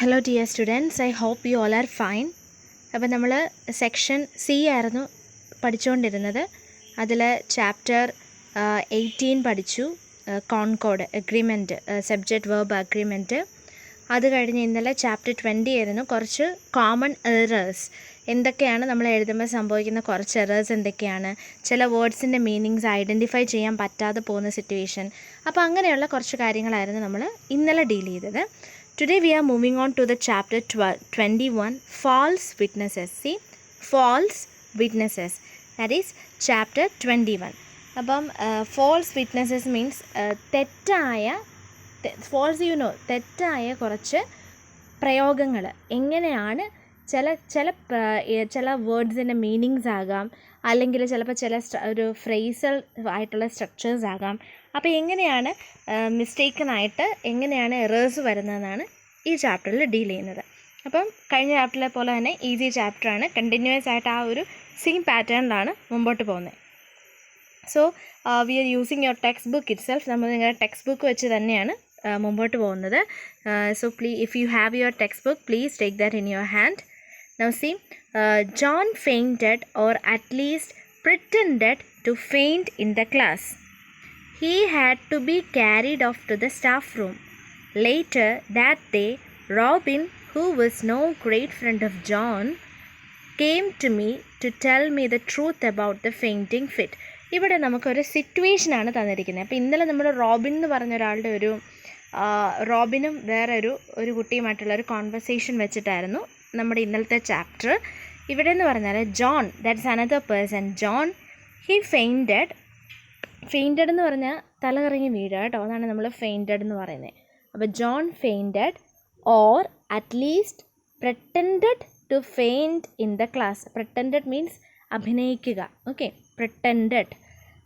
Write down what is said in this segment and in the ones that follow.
Hello dear students, I hope you all are fine. അപ്പോൾ നമ്മൾ section C ആയിരുന്നു പഠിച്ചുകൊണ്ടിരുന്നത്. അതിൽ ചാപ്റ്റർ 18 പഠിച്ചു, concord agreement, subject verb agreement. അത് കഴിഞ്ഞ് ഇന്നലെ ചാപ്റ്റർ 20 ആയിരുന്നു, കുറച്ച് കോമൺ എറേഴ്സ്. എന്തൊക്കെയാണ് നമ്മൾ എഴുതുമ്പോൾ സംഭവിക്കുന്ന കുറച്ച് എറേഴ്സ് എന്തൊക്കെയാണ്, ചില വേർഡ്സിൻ്റെ മീനിങ്സ് ഐഡൻറ്റിഫൈ ചെയ്യാൻ പറ്റാതെ പോകുന്ന സിറ്റുവേഷൻ. അപ്പോൾ അങ്ങനെയുള്ള കുറച്ച് കാര്യങ്ങളായിരുന്നു നമ്മൾ ഇന്നലെ ഡീൽ ചെയ്തത്. Today we are moving on to the chapter 21, false witnesses. See, false witnesses, that is chapter 21. അപ്പം false witnesses means തെറ്റായ കുറച്ച് പ്രയോഗങ്ങൾ. എങ്ങനെയാണ് ചില വേർഡ്സിൻ്റെ മീനിങ്സ് ആകാം, അല്ലെങ്കിൽ ചിലപ്പോൾ ചില ഒരു ഫ്രേസൽ ആയിട്ടുള്ള സ്ട്രക്ചേഴ്സ് ആകാം. അപ്പോൾ എങ്ങനെയാണ് മിസ്റ്റേക്കനായിട്ട് എങ്ങനെയാണ് എറേഴ്സ് വരുന്നതെന്നാണ് ഈ ചാപ്റ്ററിൽ ഡീൽ ചെയ്യുന്നത്. അപ്പം കഴിഞ്ഞ ചാപ്റ്ററിലെ പോലെ തന്നെ ഈസി ചാപ്റ്ററാണ്, കണ്ടിന്യൂസ് ആയിട്ട് ആ ഒരു സെയിം പാറ്റേണിലാണ് മുമ്പോട്ട് പോകുന്നത്. So we are using your text book it self. നമ്മൾ നിങ്ങളുടെ ടെക്സ്റ്റ് ബുക്ക് വെച്ച് തന്നെയാണ് മുമ്പോട്ട് പോകുന്നത്. So if you have your text book, please take that in your hand. Now see, John fainted, or at least pretended to faint in the class. He had to be carried off to the staff room. Later that day, Robin, who was no great friend of John, came to me to tell me the truth about the fainting fit. ഇവിടെ നമുക്കൊരു സിറ്റുവേഷനാണ് തന്നിരിക്കുന്നത്. അപ്പോൾ ഇന്നലെ നമ്മൾ Robin എന്ന് പറഞ്ഞ ഒരാളുടെ റോബിനും വേറെ ഒരു കുട്ടിയുമായിട്ടുള്ള ഒരു കോൺവെർസേഷൻ വെച്ചിട്ടായിരുന്നു നമ്മുടെ ഇന്നലത്തെ ചാപ്റ്റർ. ഇവിടെ എന്ന് പറഞ്ഞാൽ John, that's another person. John he ഫെയിൻറ്റഡ് എന്ന് പറഞ്ഞാൽ തലകറങ്ങി വീഴുക കേട്ടോ, അതാണ് നമ്മൾ ഫെയിൻറ്റഡ് എന്ന് പറയുന്നത്. അപ്പോൾ John fainted or at least pretended to faint in the class. Pretended means അഭിനയിക്കുക. ഓക്കെ, പ്രിറ്റൻഡഡ്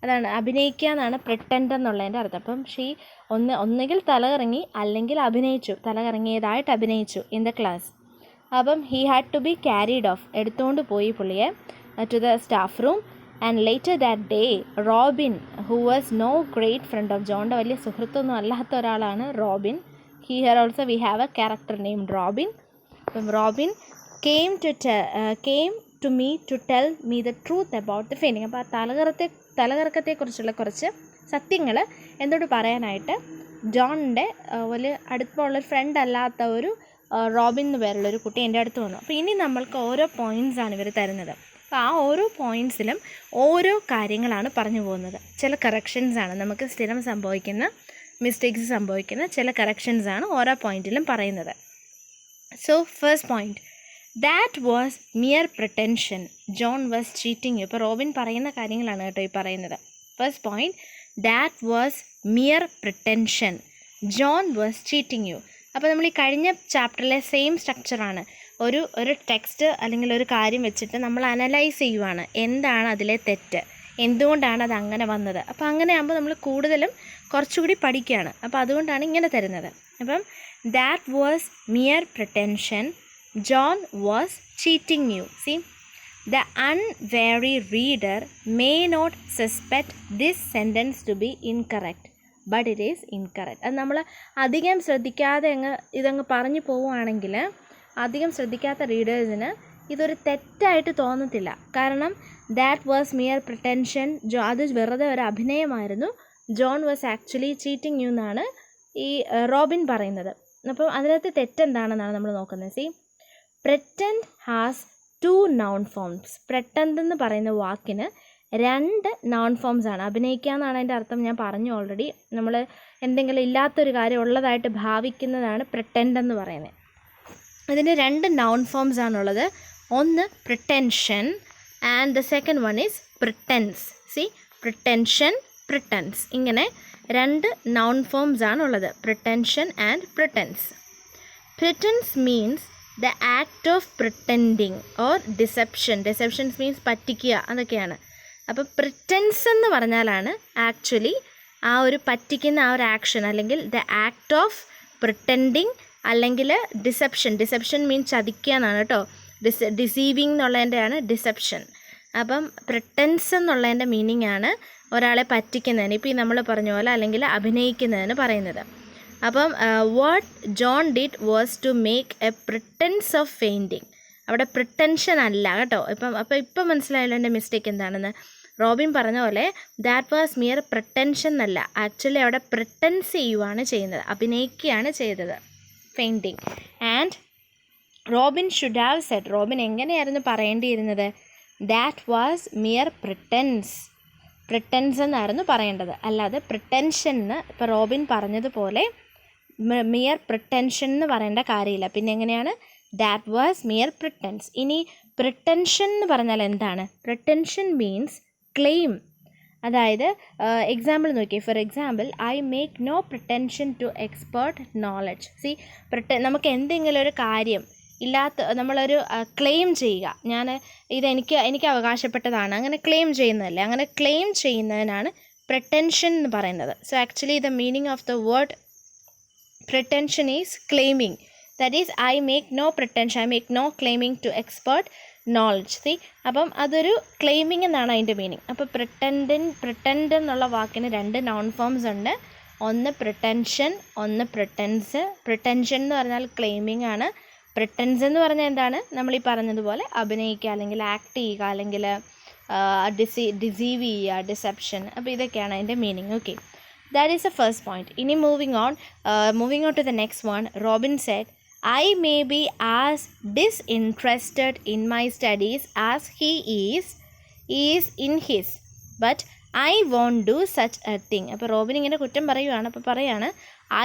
അതാണ് അഭിനയിക്കുക എന്നാണ് പ്രിറ്റൻഡ് എന്നുള്ളതിൻ്റെ അർത്ഥം. അപ്പം ഒന്നുകിൽ തലകറങ്ങി അല്ലെങ്കിൽ തലകറങ്ങിയതായിട്ട് അഭിനയിച്ചു ഇൻ ദ ക്ലാസ്. അപ്പം he had to be carried off, എടുത്തുകൊണ്ട് പോയി പുള്ളിയെ to the staff room. And later that day Robin, who was no great friend of ജോണിൻ്റെ വലിയ സുഹൃത്തൊന്നും അല്ലാത്ത ഒരാളാണ് Robin. Here also we have a character named Robin. അപ്പം Robin came to me to tell me the truth about the fainting. അപ്പോൾ ആ തലകറക്കത്തെക്കുറിച്ചുള്ള കുറച്ച് സത്യങ്ങൾ എന്നോട് പറയാനായിട്ട് ജോണിൻ്റെ വലിയ അടുപ്പമുള്ളൊരു ഫ്രണ്ട് അല്ലാത്ത ഒരു റോബിൻ എന്ന് പേരുള്ളൊരു കുട്ടി എൻ്റെ അടുത്ത് വന്നു. അപ്പോൾ ഇനി നമ്മൾക്ക് ഓരോ പോയിൻറ്റ്സാണ് ഇവർ തരുന്നത്. അപ്പോൾ ആ ഓരോ പോയിൻറ്റ്സിലും ഓരോ കാര്യങ്ങളാണ് പറഞ്ഞു പോകുന്നത്. ചില കറക്ഷൻസാണ്, നമുക്ക് സ്ഥിരം സംഭവിക്കുന്ന മിസ്റ്റേക്സ് സംഭവിക്കുന്ന ചില കറക്ഷൻസാണ് ഓരോ പോയിൻറ്റിലും പറയുന്നത്. So first point, that was mere pretension, John was cheating you. ഇപ്പോൾ റോബിൻ പറയുന്ന കാര്യങ്ങളാണ് കേട്ടോ ഈ പറയുന്നത്. First point, that was mere pretension, John was cheating you. അപ്പോൾ നമ്മൾ ഈ കഴിഞ്ഞ ചാപ്റ്ററിലെ സെയിം സ്ട്രക്ചറാണ്. ഒരു ടെക്സ്റ്റ് അല്ലെങ്കിൽ ഒരു കാര്യം വെച്ചിട്ട് നമ്മൾ അനലൈസ് ചെയ്യുവാണ്, എന്താണ് അതിലെ തെറ്റ്, എന്തുകൊണ്ടാണ് അത് അങ്ങനെ വന്നത്. അപ്പോൾ അങ്ങനെ ആകുമ്പോൾ നമ്മൾ കൂടുതലും കുറച്ചുകൂടി പഠിക്കുകയാണ്. അപ്പോൾ അതുകൊണ്ടാണ് ഇങ്ങനെ തരുന്നത്. അപ്പം that was mere pretension, John was cheating you. See, the unwary reader may not suspect this sentence to be incorrect, but it is incorrect. അത് നമ്മൾ അധികം ശ്രദ്ധിക്കാതെ ഇതങ്ങ് പറഞ്ഞു പോവുകയാണെങ്കിൽ, അധികം ശ്രദ്ധിക്കാത്ത റീഡേഴ്സിന് ഇതൊരു തെറ്റായിട്ട് തോന്നത്തില്ല. കാരണം ദാറ്റ് വാസ് മിയർ പ്രിറ്റൻഷൻ, അത് വെറുതെ ഒരു അഭിനയമായിരുന്നു, John was actually cheating you എന്നാണ് ഈ റോബിൻ പറയുന്നത്. അപ്പം അതിനകത്ത് തെറ്റെന്താണെന്നാണ് നമ്മൾ നോക്കുന്നത്. See, pretend has 2 noun forms. Pretend എന്ന് പറയുന്ന വാക്കിന് 2 noun forms ആണ്. അഭിനയിക്കുക എന്നാണ് അതിൻ്റെ അർത്ഥം, ഞാൻ പറഞ്ഞു ഓൾറെഡി. നമ്മൾ എന്തെങ്കിലും ഇല്ലാത്തൊരു കാര്യം ഉള്ളതായിട്ട് ഭാവിക്കുന്നതാണ് പ്രിറ്റൻഡ് എന്ന് പറയുന്നത്. അതിന് 2 noun forms ആണുള്ളത്. ഒന്ന് pretension and the second one is pretence. See, pretension, pretence, ഇങ്ങനെ 2 noun forms ആണുള്ളത്, pretension and pretence. Pretence means the act of pretending or deception. Deceptions means പറ്റിക്കുക, അതൊക്കെയാണ്. അപ്പോൾ പ്രിറ്റൻസ് എന്ന് പറഞ്ഞാലാണ് ആക്ച്വലി ആ ഒരു പറ്റിക്കുന്ന ആ ഒരു ആക്ഷൻ, അല്ലെങ്കിൽ ദ ആക്ട് ഓഫ് പ്രിറ്റൻഡിങ്, അല്ലെങ്കിൽ ഡിസെപ്ഷൻ മീൻസ് ചതിക്കുക എന്നാണ് കേട്ടോ. ഡിസീവിങ് എന്നുള്ളതിൻ്റെയാണ് ഡിസെപ്ഷൻ. അപ്പം പ്രിറ്റൻസ് എന്നുള്ളതിൻ്റെ മീനിങ് ആണ് ഒരാളെ പറ്റിക്കുന്നതിന്, ഇപ്പോൾ ഈ നമ്മൾ പറഞ്ഞ പോലെ അല്ലെങ്കിൽ അഭിനയിക്കുന്നതിന് പറയുന്നത്. അപ്പം what John did was to make a pretence of fainting. അവിടെ പ്രിട്ടൻഷൻ അല്ല കേട്ടോ. ഇപ്പം മനസ്സിലായല്ലോ എൻ്റെ മിസ്റ്റേക്ക് എന്താണെന്ന്. റോബിൻ പറഞ്ഞ പോലെ ദാറ്റ് വാസ് മിയർ പ്രിട്ടൻഷൻ എന്നല്ല, ആക്ച്വലി അവിടെ പ്രിട്ടൻസ് ചെയ്യുകയാണ് ചെയ്യുന്നത്, അഭിനയിക്കുകയാണ് ചെയ്തത്, fainting. And Robin should have Z, Robin എങ്ങനെയായിരുന്നു പറയേണ്ടിയിരുന്നത്? ദാറ്റ് വാസ് മിയർ പ്രിട്ടൻസ് എന്നായിരുന്നു പറയേണ്ടത്, അല്ലാതെ പ്രിട്ടൻഷൻ എന്ന് ഇപ്പോൾ റോബിൻ പറഞ്ഞതുപോലെ മിയർ പ്രിട്ടൻഷൻ എന്ന് പറയേണ്ട കാര്യമില്ല. പിന്നെ എങ്ങനെയാണ്? That was mere pretence. ഇനി പ്രിട്ടൻഷൻ എന്ന് പറഞ്ഞാൽ എന്താണ്? Pretension means claim. അതായത് എക്സാമ്പിൾ നോക്കി. For example, I make no pretension to expert knowledge. നമുക്ക് എന്തെങ്കിലും ഒരു കാര്യം നമ്മളൊരു ക്ലെയിം ചെയ്യുക, എനിക്ക് അവകാശപ്പെട്ടതാണ്, അങ്ങനെ ക്ലെയിം ചെയ്യുന്നതല്ലേ, അങ്ങനെ ക്ലെയിം ചെയ്യുന്നതിനാണ് പ്രിട്ടൻഷൻ എന്ന് പറയുന്നത്. So actually the meaning of the word pretension is claiming. That is I make no pretension, I make no claiming to expert knowledge. അപ്പം അതൊരു ക്ലെയിമിങ് എന്നാണ് അതിൻ്റെ മീനിങ്. അപ്പോൾ പ്രിട്ടൻഡ് എന്നുള്ള വാക്കിന് 2 നൗൺ ഫോംസ് ഉണ്ട്. ഒന്ന് പ്രിട്ടൻഷൻ, ഒന്ന് പ്രിട്ടൻസ്. പ്രിട്ടൻഷൻ എന്ന് പറഞ്ഞാൽ ക്ലെയിമിങ് ആണ്. പ്രിട്ടൻസ് എന്ന് പറഞ്ഞാൽ എന്താണ്? നമ്മളീ പറഞ്ഞതുപോലെ അഭിനയിക്കുക, അല്ലെങ്കിൽ ആക്ട് ചെയ്യുക, അല്ലെങ്കിൽ ഡിസീവ് ചെയ്യുക, ഡിസെപ്ഷൻ. അപ്പോൾ ഇതൊക്കെയാണ് അതിൻ്റെ meaning. Okay, that is the first point. ഇനി moving on to the next one. Robin said, I may be as disinterested in my studies as he is in his, but I won't do such a thing. അപ്പോൾ Robin ഇങ്ങനെ കുറ്റം പറയുകയാണ്. അപ്പോൾ പറയാണ്,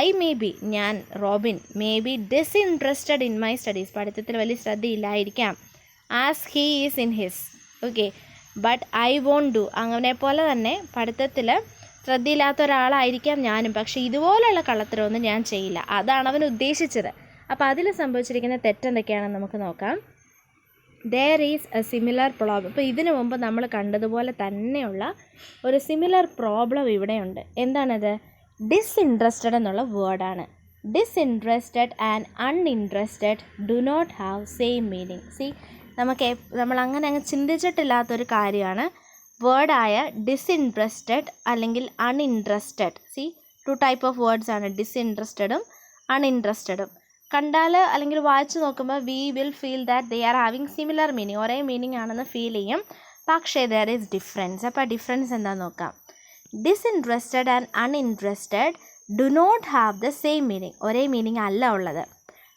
I may be, ഞാൻ Robin may be disinterested in my studies, പഠിത്തത്തിൽ വലിയ ശ്രദ്ധയില്ലായിരിക്കാം, as he is in his. Okay, but I won't do, അങ്ങനെ പോലെ തന്നെ പഠിത്തത്തിൽ ശ്രദ്ധയില്ലാത്ത ഒരാളായിരിക്കാം ഞാനും, പക്ഷേ ഇതുപോലെയുള്ള കള്ളത്തരമൊന്നും ഞാൻ ചെയ്യില്ല. അതാണ് അവൻ ഉദ്ദേശിച്ചത്. അപ്പോൾ അതിൽ സംഭവിച്ചിരിക്കുന്ന തെറ്റെന്തൊക്കെയാണെന്ന് നമുക്ക് നോക്കാം. There is a similar problem. ഇപ്പോൾ ഇതിനു മുമ്പ് നമ്മൾ കണ്ടതുപോലെ തന്നെയുള്ള ഒരു സിമിലർ പ്രോബ്ലം ഇവിടെയുണ്ട്. എന്താണത്? ഡിസ്ഇൻട്രസ്റ്റഡ് എന്നുള്ള വേർഡാണ്. Disinterested and uninterested do not have same meaning. നമ്മൾ അങ്ങ് ചിന്തിച്ചിട്ടില്ലാത്തൊരു കാര്യമാണ് വേർഡായ ഡിസ്ഇൻട്രസ്റ്റഡ് അല്ലെങ്കിൽ അൺഇൻട്രസ്റ്റഡ്. 2 ടൈപ്പ് ഓഫ് വേർഡ്സ് ആണ്, ഡിസ്ഇൻട്രസ്റ്റഡും അൺഇൻട്രസ്റ്റഡും. കണ്ടാൽ അല്ലെങ്കിൽ വായിച്ച് നോക്കുമ്പോൾ we will feel that they are having similar meaning, ഒരേ മീനിങ് ആണെന്ന് ഫീൽ ചെയ്യും. പക്ഷേ ദർ ഈസ് ഡിഫറൻസ്. അപ്പോൾ ഡിഫറൻസ് എന്താണെന്ന് നോക്കാം. Disinterested and uninterested do not have the same meaning, ഒരേ മീനിങ് അല്ല ഉള്ളത്.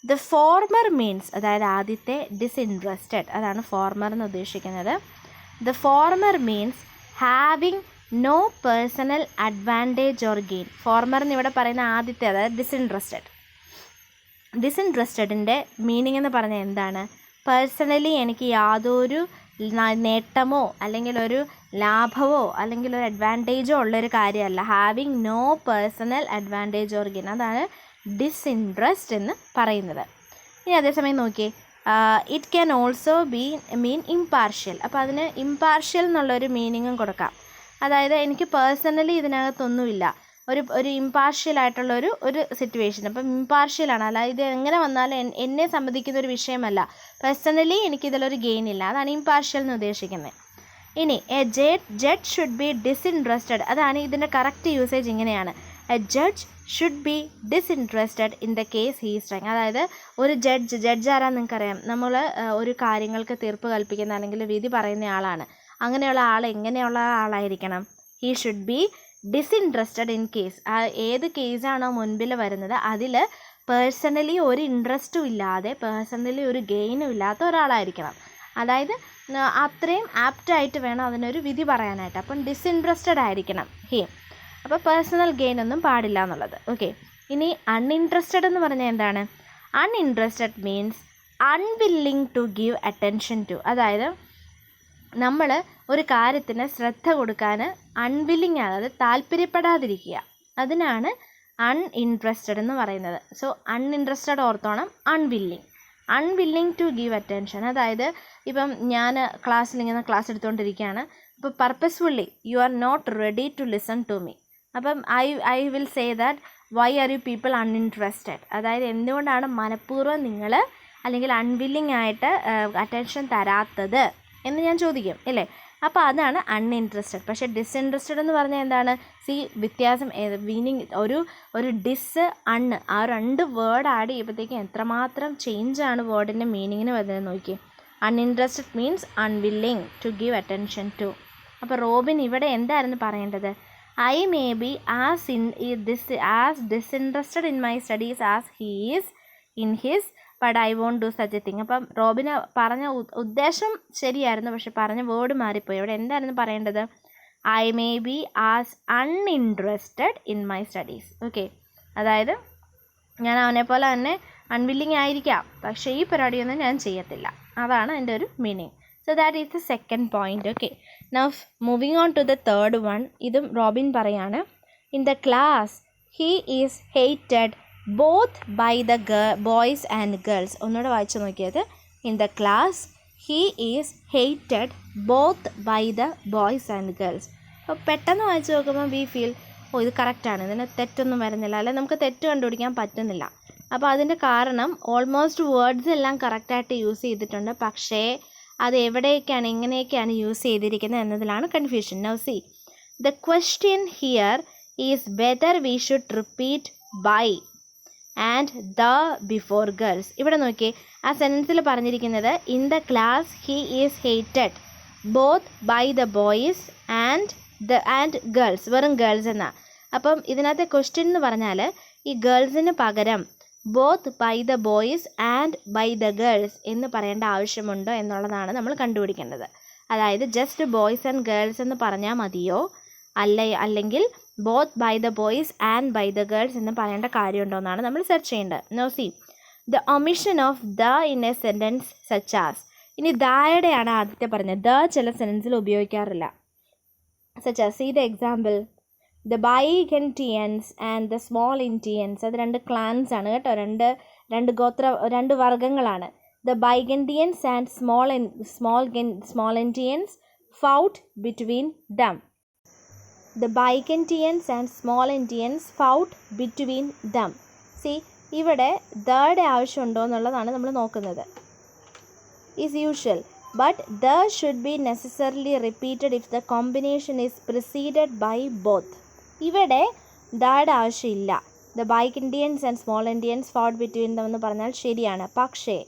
ദ ഫോർമർ മീൻസ്, അതായത് ആദ്യത്തെ ഡിസ്ഇൻട്രസ്റ്റഡ്, അതാണ് ഫോർമർ എന്ന് ഉദ്ദേശിക്കുന്നത്. The former means having no personal advantage or gain. ഫോർമറിന് ഇവിടെ പറയുന്ന ആദ്യത്തെ, അതായത് ഡിസ്ഇൻട്രസ്റ്റഡിൻ്റെ മീനിങ് എന്ന് പറഞ്ഞാൽ എന്താണ്? പേഴ്സണലി എനിക്ക് യാതൊരു നേട്ടമോ അല്ലെങ്കിൽ ഒരു ലാഭമോ അല്ലെങ്കിൽ ഒരു അഡ്വാൻറ്റേജോ ഉള്ളൊരു കാര്യമല്ല. Having no personal advantage or gain, അതാണ് ഡിസ്ഇൻട്രസ്റ്റ് എന്ന് പറയുന്നത്. ഇനി അതേസമയം നോക്കിയേ, it can also mean impartial. അപ്പോൾ അതിന് ഇംപാർഷ്യൽ എന്നുള്ളൊരു മീനിങ്ങും കൊടുക്കാം. അതായത് എനിക്ക് പേഴ്സണലി ഇതിനകത്തൊന്നുമില്ല, ഒരു ഇംപാർഷ്യലായിട്ടുള്ള ഒരു സിറ്റുവേഷൻ. അപ്പം ഇംപാർഷ്യലാണ്, അല്ല ഇത് എങ്ങനെ വന്നാലും എന്നെ സംബന്ധിക്കുന്ന ഒരു വിഷയമല്ല, പേഴ്സണലി എനിക്കിതിലൊരു ഗെയിൻ ഇല്ല, അതാണ് ഇംപാർഷ്യൽ എന്ന് ഉദ്ദേശിക്കുന്നത്. ഇനി a judge should be disinterested, അതാണ് ഇതിൻ്റെ കറക്റ്റ് യൂസേജ് ഇങ്ങനെയാണ്. A judge should be disinterested in the case he is right. അതായത് ഒരു ജഡ്ജ് ആരാന്ന് നിങ്ങൾക്കറിയാം, നമ്മൾ ഒരു കാര്യങ്ങൾക്ക് തീർപ്പ് കൽപ്പിക്കുന്ന അല്ലെങ്കിൽ വിധി പറയുന്ന ആളാണ്. അങ്ങനെയുള്ള ആൾ എങ്ങനെയുള്ള ആളായിരിക്കണം? He should be disinterested in case, ഏത് കേസാണോ മുൻപിൽ വരുന്നത് അതിൽ പേഴ്സണലി ഒരു ഇൻട്രസ്റ്റും ഇല്ലാതെ, പേഴ്സണലി ഒരു ഗെയിനും ഇല്ലാത്ത ഒരാളായിരിക്കണം. അതായത് അത്രയും ആപ്റ്റായിട്ട് വേണം അതിനൊരു വിധി പറയാനായിട്ട്. അപ്പം ഡിസ്ഇൻട്രസ്റ്റഡ് ആയിരിക്കണം ഹീ. അപ്പോൾ പേഴ്സണൽ ഗെയിൻ ഒന്നും പാടില്ല എന്നുള്ളത്. ഓക്കെ, ഇനി അൺഇൻട്രസ്റ്റഡ് എന്ന് പറഞ്ഞാൽ എന്താണ്? Uninterested means unwilling to give attention to. അതായത് നമ്മൾ ഒരു കാര്യത്തിന് ശ്രദ്ധ കൊടുക്കാൻ അൺവില്ലിങ്, അതായത് താല്പര്യപ്പെടാതിരിക്കുക, അതിനാണ് അൺഇൻട്രസ്റ്റഡ് എന്ന് പറയുന്നത്. സോ അൺഇൻട്രസ്റ്റഡ് ഓർത്തോണം, അൺവില്ലിങ് ടു ഗീവ് അറ്റൻഷൻ. അതായത് ഇപ്പം ഞാൻ ഇങ്ങനെ ക്ലാസ് എടുത്തുകൊണ്ടിരിക്കുകയാണ്, അപ്പോൾ purposefully you are not ready to listen to me. അപ്പം I will say that why are you people uninterested. അതായത് എന്തുകൊണ്ടാണ് മനഃപൂർവ്വം നിങ്ങൾ അല്ലെങ്കിൽ അൺവില്ലിങ് ആയിട്ട് അറ്റൻഷൻ തരാത്തത് എന്ന് ഞാൻ ചോദിക്കും, ഇല്ലേ? അപ്പോൾ അതാണ് അൺഇൻട്രസ്റ്റഡ്. പക്ഷേ ഡിസ്ഇൻട്രസ്റ്റഡ് എന്ന് പറഞ്ഞാൽ എന്താണ്? സി വ്യത്യാസം മീനിങ് ഒരു ഡിസ് അണ് ആ രണ്ട് വേർഡ് ആഡ് ചെയ്യുമ്പോഴത്തേക്കും എത്രമാത്രം ചേഞ്ചാണ് വേർഡിൻ്റെ മീനിങ്ങിന് വരുന്നത് നോക്കി. Uninterested means unwilling to give attention to. അപ്പോൾ റോബിൻ ഇവിടെ എന്തായിരുന്നു പറയേണ്ടത്? I may be as disinterested in my studies as he is in his but I won't do such a thing. അപ്പം റോബിന് പറഞ്ഞ ഉദ്ദേശം ശരിയായിരുന്നു, പക്ഷെ പറഞ്ഞ വേർഡ് മാറിപ്പോയി. ഇവിടെ എന്തായിരുന്നു പറയേണ്ടത്? I may be as uninterested in my studies. Okay, അതായത് ഞാൻ അവനെ പോലെ തന്നെ അൺവില്ലിങ് ആയിരിക്കാം, പക്ഷേ ഈ പരിപാടിയൊന്നും ഞാൻ ചെയ്യത്തില്ല. അതാണ് എൻ്റെ ഒരു meaning. So that is the second point. Okay, now moving on to the third one. ഇതും റോബിൻ പറയാണ്. In the class he is hated both by the boys and girls. ഒന്നുകൂടെ വായിച്ചു നോക്കിയത്. In the class he is hated both by the boys and girls. അപ്പോൾ പെട്ടെന്ന് വായിച്ചു നോക്കുമ്പോൾ we feel ഇത് കറക്റ്റാണ്, ഇതിന് തെറ്റൊന്നും വരുന്നില്ല, അല്ലെങ്കിൽ നമുക്ക് തെറ്റ് കണ്ടുപിടിക്കാൻ പറ്റുന്നില്ല. അപ്പോൾ അതിൻ്റെ കാരണം ഓൾമോസ്റ്റ് വേർഡ്സ് എല്ലാം കറക്റ്റായിട്ട് യൂസ് ചെയ്തിട്ടുണ്ട്, പക്ഷേ അത് എവിടെയൊക്കെയാണ് എങ്ങനെയൊക്കെയാണ് യൂസ് ചെയ്തിരിക്കുന്നത് എന്നതിലാണ് confusion. Now see the question here is whether we should repeat by and the before girls. ഇവിടെ നോക്കിയേ, ആ സെൻറ്റൻസിൽ പറഞ്ഞിരിക്കുന്നത് in the class he is hated both by the boys and girls, വെറും ഗേൾസ് എന്നാണ്. അപ്പം ഇതിനകത്തെ ക്വസ്റ്റ്യൻ എന്ന് പറഞ്ഞാൽ ഈ ഗേൾസിന് പകരം both by the boys and by the girls എന്ന് പറയേണ്ട ആവശ്യമുണ്ടോ എന്നുള്ളതാണ് നമ്മൾ കണ്ടുപിടിക്കേണ്ടത്. അതായത് ജസ്റ്റ് ബോയ്സ് ആൻഡ് ഗേൾസ് എന്ന് പറഞ്ഞാൽ മതിയോ, അല്ലെങ്കിൽ both by the boys and by the girls എന്ന് പറയേണ്ട കാര്യമുണ്ടോ എന്നാണ് നമ്മൾ സെർച്ച് ചെയ്യേണ്ടത്. No see the omission of the in a sentence such as. ഇനി ദായുടെയാണ് ആദ്യത്തെ പറഞ്ഞത്. ദ ചില സെൻറ്റൻസിൽ ഉപയോഗിക്കാറില്ല. Such as, see the example, the Byzantines and the small Indians. അത് രണ്ട് ക്ലാൻസ് ആണ് കേട്ടോ, രണ്ട് വർഗ്ഗങ്ങളാണ്. The Byzantines and small Indians fought between them. The Byzantines and small Indians fought between them. See, ഇവിടെ ദയുടെ ആവശ്യമുണ്ടോ എന്നുള്ളതാണ് നമ്മൾ നോക്കുന്നത്. Is usual, but the should be necessarily repeated if the combination is preceded by both. ഇവിടെ ദയുടെ ആവശ്യമില്ല. The Byzantines and small Indians fought between them എന്ന് പറഞ്ഞാൽ ശരിയാണ്. പക്ഷേ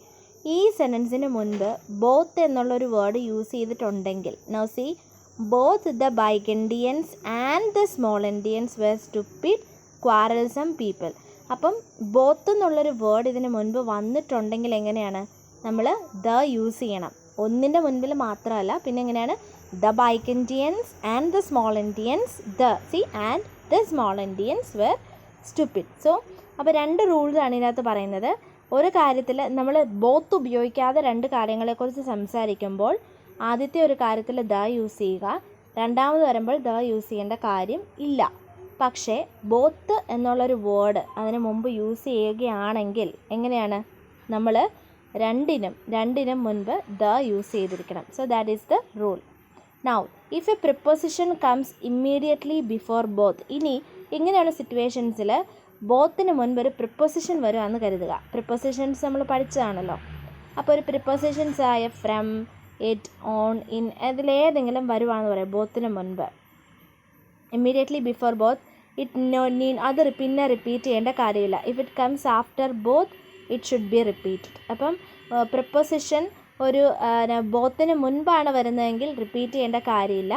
ഈ സെൻറ്റൻസിന് മുൻപ് ബോത്ത് എന്നുള്ളൊരു വേർഡ് യൂസ് ചെയ്തിട്ടുണ്ടെങ്കിൽ, now see, both the Byzantines and the small Indians were stupid, quarrelsome people. അപ്പം ബോത്ത് എന്നുള്ളൊരു വേർഡ് ഇതിന് മുൻപ് വന്നിട്ടുണ്ടെങ്കിൽ എങ്ങനെയാണ് നമ്മൾ ദ യൂസ് ചെയ്യണം. ഒന്നിൻ്റെ മുൻപിൽ മാത്രമല്ല, പിന്നെ എങ്ങനെയാണ് the Byzantines and the small Indians, and the small Indians were stupid. So അപ്പോൾ രണ്ട് റൂൾസാണ് ഇതിനകത്ത് പറയുന്നത്. ഒരു കാര്യത്തിൽ നമ്മൾ ബോത്ത് ഉപയോഗിക്കാതെ രണ്ട് കാര്യങ്ങളെക്കുറിച്ച് സംസാരിക്കുമ്പോൾ ആദ്യത്തെ ഒരു കാര്യത്തിൽ ദ യൂസ് ചെയ്യുക, രണ്ടാമത് വരുമ്പോൾ ദ യൂസ് ചെയ്യേണ്ട കാര്യം ഇല്ല. പക്ഷേ ബോത്ത് എന്നുള്ളൊരു വേർഡ് അതിന് മുമ്പ് യൂസ് ചെയ്യുകയാണെങ്കിൽ എങ്ങനെയാണ് നമ്മൾ രണ്ടിനും മുൻപ് ദ യൂസ് ചെയ്തിരിക്കണം. So that is the rule. Now if a preposition comes immediately before both. ഇനി ഇങ്ങനെയുള്ള സിറ്റുവേഷൻസിൽ ബോത്തിന് മുൻപ് ഒരു പ്രിപ്പോസിഷൻ വരുവാന്ന് കരുതുക. പ്രിപ്പോസിഷൻസ് നമ്മൾ പഠിച്ചതാണല്ലോ. അപ്പോൾ ഒരു പ്രിപ്പോസിഷൻസ് ആയ ഫ്രം, ഇറ്റ്, ഓൺ, ഇൻ അതിലേതെങ്കിലും വരുവാന്ന് പറയാം ബോത്തിന് മുൻപ്. ഇമ്മീഡിയറ്റ്ലി ബിഫോർ ബോത്ത് അത് പിന്നെ റിപ്പീറ്റ് ചെയ്യേണ്ട കാര്യമില്ല. If it comes after both it should be repeated. അപ്പം പ്രിപ്പോസിഷൻ ഒരു ബോത്തിന് മുൻപാണ് വരുന്നതെങ്കിൽ റിപ്പീറ്റ് ചെയ്യേണ്ട കാര്യമില്ല.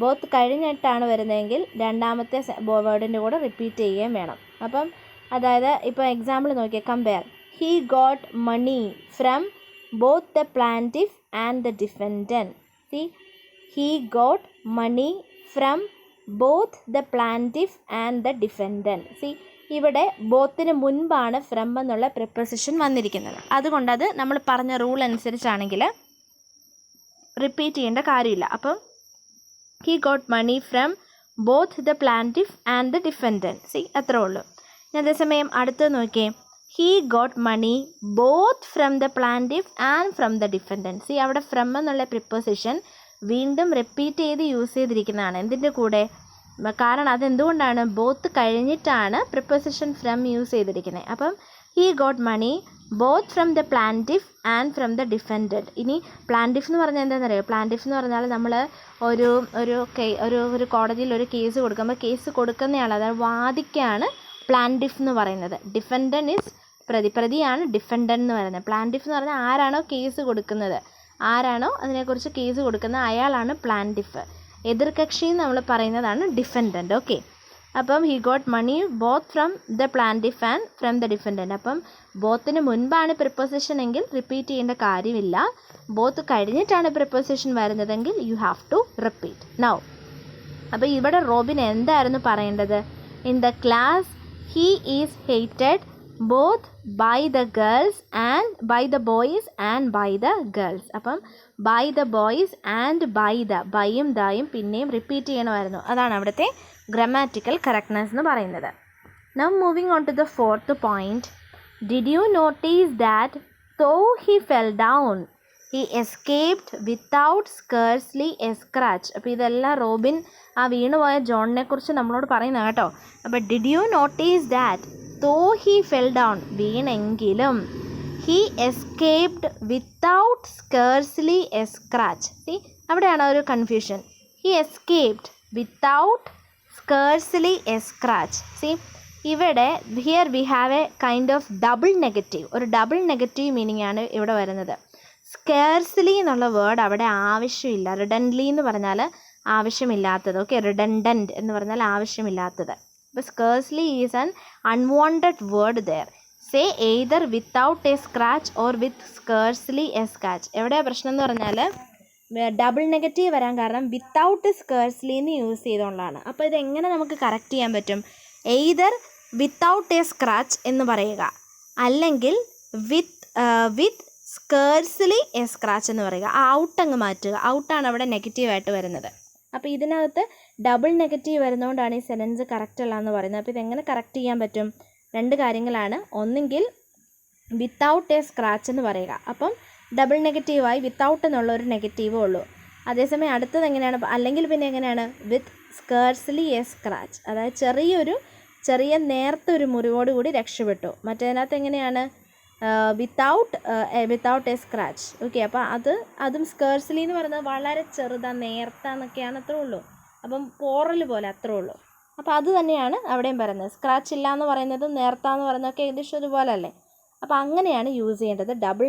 ബോത്ത് കഴിഞ്ഞിട്ടാണ് വരുന്നതെങ്കിൽ രണ്ടാമത്തെ വേർഡിൻ്റെ കൂടെ റിപ്പീറ്റ് ചെയ്യുകയും വേണം. അപ്പം അതായത് ഇപ്പോൾ എക്സാമ്പിൾ നോക്കിയാൽ, compare, he got money from both the plaintiff and the defendant. See, he got money from both the plaintiff and the defendant. See, ഇവിടെ ബോത്തിന് മുൻപാണ് ഫ്രം എന്നുള്ള പ്രിപ്പോസിഷൻ വന്നിരിക്കുന്നത്. അതുകൊണ്ട് അത് നമ്മൾ പറഞ്ഞ റൂൾ അനുസരിച്ചാണെങ്കിൽ റിപ്പീറ്റ് ചെയ്യേണ്ട കാര്യമില്ല. അപ്പം he got money from both the plaintiff and the defendant. See, അത്രേ ഉള്ളൂ. അതേസമയം അടുത്തത് നോക്കിയേ, he got money both from the plaintiff and from the defendant. See, അവിടെ ഫ്രം എന്നുള്ള പ്രിപ്പോസിഷൻ വീണ്ടും റിപ്പീറ്റ് ചെയ്ത് യൂസ് ചെയ്തിരിക്കുന്നതാണ്. എന്തിൻ്റെ കൂടെ? കാരണം അതെന്തുകൊണ്ടാണ്? ബോത്ത് കഴിഞ്ഞിട്ടാണ് പ്രിപ്പോസിഷൻ ഫ്രം യൂസ് ചെയ്തിരിക്കുന്നത്. അപ്പം he got money both from the plaintiff and from the defended. ഇനി പ്ലാൻറ്റിഫ് എന്ന് പറഞ്ഞാൽ എന്താണെന്നറിയോ? പ്ലാൻറ്റിഫ് എന്ന് പറഞ്ഞാൽ നമ്മൾ ഒരു കോടതിയിൽ ഒരു കേസ് കൊടുക്കുമ്പോൾ കേസ് കൊടുക്കുന്നയാൾ, അതായത് വാദിക്കാണ് പ്ലാൻറ്റിഫ് എന്ന് പറയുന്നത്. ഡിഫൻഡൻ ഈസ് പ്രതിയാണ് ഡിഫൻഡൻ എന്ന് പറയുന്നത്. പ്ലാൻറ്റിഫ് എന്ന് പറഞ്ഞാൽ ആരാണോ കേസ് കൊടുക്കുന്നത്, ആരാണോ അതിനെക്കുറിച്ച് കേസ് കൊടുക്കുന്നത് അയാളാണ് പ്ലാൻറ്റിഫ്. എതിർകക്ഷി എന്ന് നമ്മൾ പറയുന്നതാണ് ഡിഫൻഡൻറ്റ്. ഓക്കെ, അപ്പം he got money both from the plaintiff and from the defendant. അപ്പം ബോത്തിന് മുൻപാണ് പ്രിപ്പോസിഷൻ എങ്കിൽ റിപ്പീറ്റ് ചെയ്യേണ്ട കാര്യമില്ല. ബോത്ത് കഴിഞ്ഞിട്ടാണ് പ്രിപ്പോസിഷൻ വരുന്നതെങ്കിൽ you have to repeat. Now അപ്പോൾ ഇവിടെ റോബിൻ എന്തായിരുന്നു പറയേണ്ടത്? In the class he is hated both by the girls and by the boys and by the girls. അപ്പം by the boys and by the, ബൈയും ദായും പിന്നെയും repeat ചെയ്യണമായിരുന്നു. അതാണ് അവിടുത്തെ ഗ്രാമാറ്റിക്കൽ കറക്റ്റ്നെസ് എന്ന് പറയുന്നത്. Now moving on to the fourth point. Did you notice that though he fell down he escaped without scarcely a scratch. അപ്പോൾ ഇതെല്ലാം റോബിൻ ആ വീണുപോയ ജോണിനെ കുറിച്ച് നമ്മളോട് പറയുന്നത് കേട്ടോ. അപ്പോൾ did you notice that though he fell down, വീണെങ്കിലും, he escaped without scarcely a scratch. See, അവിടെയാണ് ഒരു confusion. He escaped without scarcely a scratch. See, ഇവിടെ here we have a kind of double negative, ഒരു double negative meaning ആണ് ഇവിടെ വരുന്നത്. Scarcely എന്നുള്ള word അവിടെ ആവശ്യമില്ല. റിഡൻഡ്ലി എന്ന് പറഞ്ഞാൽ ആവശ്യമില്ലാത്തത്. ഓക്കെ, റിഡൻഡൻറ്റ് എന്ന് പറഞ്ഞാൽ ആവശ്യമില്ലാത്തത്. അപ്പോൾ scarcely is an unwanted word there. Say either without a scratch or with scarcely a scratch. എവിടെയാണ് പ്രശ്നം എന്ന് പറഞ്ഞാൽ ഡബിൾ നെഗറ്റീവ് വരാൻ കാരണം വിത്തൗട്ട് സ്കേഴ്സ്ലി എന്ന് യൂസ് ചെയ്തുകൊണ്ടാണ്. അപ്പോൾ ഇതെങ്ങനെ നമുക്ക് കറക്റ്റ് ചെയ്യാൻ പറ്റും? എയ്തർ വിത്തൗട്ട് എ സ്ക്രാച്ച് എന്ന് പറയുക, അല്ലെങ്കിൽ വിത്ത് സ്കേഴ്സ്ലി എ സ്ക്രാച്ച് എന്ന് പറയുക. ആ ഔട്ട് അങ്ങ് മാറ്റുക. ഔട്ടാണ് അവിടെ നെഗറ്റീവായിട്ട് വരുന്നത്. അപ്പോൾ ഇതിനകത്ത് ഡബിൾ നെഗറ്റീവ് വരുന്നതുകൊണ്ടാണ് ഈ സെൻറ്റൻസ് കറക്റ്റ് അല്ല എന്ന് പറയുന്നത്. അപ്പോൾ ഇതെങ്ങനെ കറക്റ്റ് ചെയ്യാൻ പറ്റും? രണ്ട് കാര്യങ്ങളാണ്. ഒന്നെങ്കിൽ വിത്തൗട്ട് എ സ്ക്രാച്ച് എന്ന് പറയുക, അപ്പം ഡബിൾ നെഗറ്റീവായി വിത്തൗട്ട് എന്നുള്ള ഒരു നെഗറ്റീവേ ഉള്ളൂ. അതേസമയം അടുത്തത് എങ്ങനെയാണ്? അല്ലെങ്കിൽ പിന്നെ എങ്ങനെയാണ്? വിത്ത് സ്കേഴ്സ്ലി എ സ്ക്രാച്ച്, അതായത് ചെറിയ നേർത്ത ഒരു മുറിവോട് കൂടി രക്ഷപ്പെട്ടു. മറ്റേതിനകത്ത് എങ്ങനെയാണ്? Without a scratch. ഓക്കെ, അപ്പോൾ അതും സ്കേഴ്സ്ലി എന്ന് പറയുന്നത് വളരെ ചെറുതാ, നേർത്ത എന്നൊക്കെയാണ്, അത്രേ ഉള്ളൂ. അപ്പം പോറൽ പോലെ അത്രേ ഉള്ളൂ. അപ്പോൾ അത് തന്നെയാണ് അവിടെയും പറയുന്നത്. സ്ക്രാച്ച് ഇല്ല എന്ന് പറയുന്നത് നേർത്ത എന്ന് പറയുന്നതൊക്കെ ഏകദേശം ഒരുപോലെ അല്ലേ? അപ്പോൾ അങ്ങനെയാണ് യൂസ് ചെയ്യേണ്ടത്. ഡബിൾ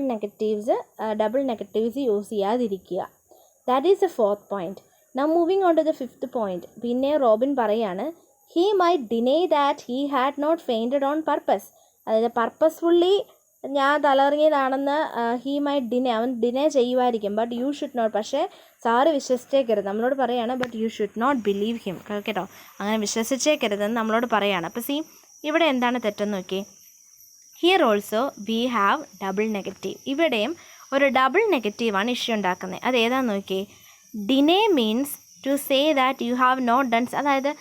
നെഗറ്റീവ്സ് യൂസ് ചെയ്യാതിരിക്കുക. That is a fourth point. Now moving on to the fifth point. പിന്നെ റോബിൻ പറയാണ് he might deny that he had not fainted on purpose. അതായത് പർപ്പസ്ഫുള്ളി ഞാൻ തലറിങ്ങിയതാണെന്ന് ഹീ മൈറ്റ് ഡിനേ, അവൻ deny ചെയ്യുമായിരിക്കും. But you should not, പക്ഷേ sir വിശ്വസിച്ചേക്കരുത്. നമ്മളോട് പറയുകയാണ് but you should not believe him. കേട്ടോ, അങ്ങനെ വിശ്വസിച്ചേക്കരുതെന്ന് നമ്മളോട് പറയുകയാണ്. അപ്പോൾ സി, ഇവിടെ എന്താണ് തെറ്റെന്ന് നോക്കി. Here also we have double negative. ഇവിടെയും ഒരു ഡബിൾ നെഗറ്റീവാണ് ഇഷ്യൂ ഉണ്ടാക്കുന്നത്. അത് ഏതാണെന്ന് നോക്കി. Deny means to say that you have not done. അതായത്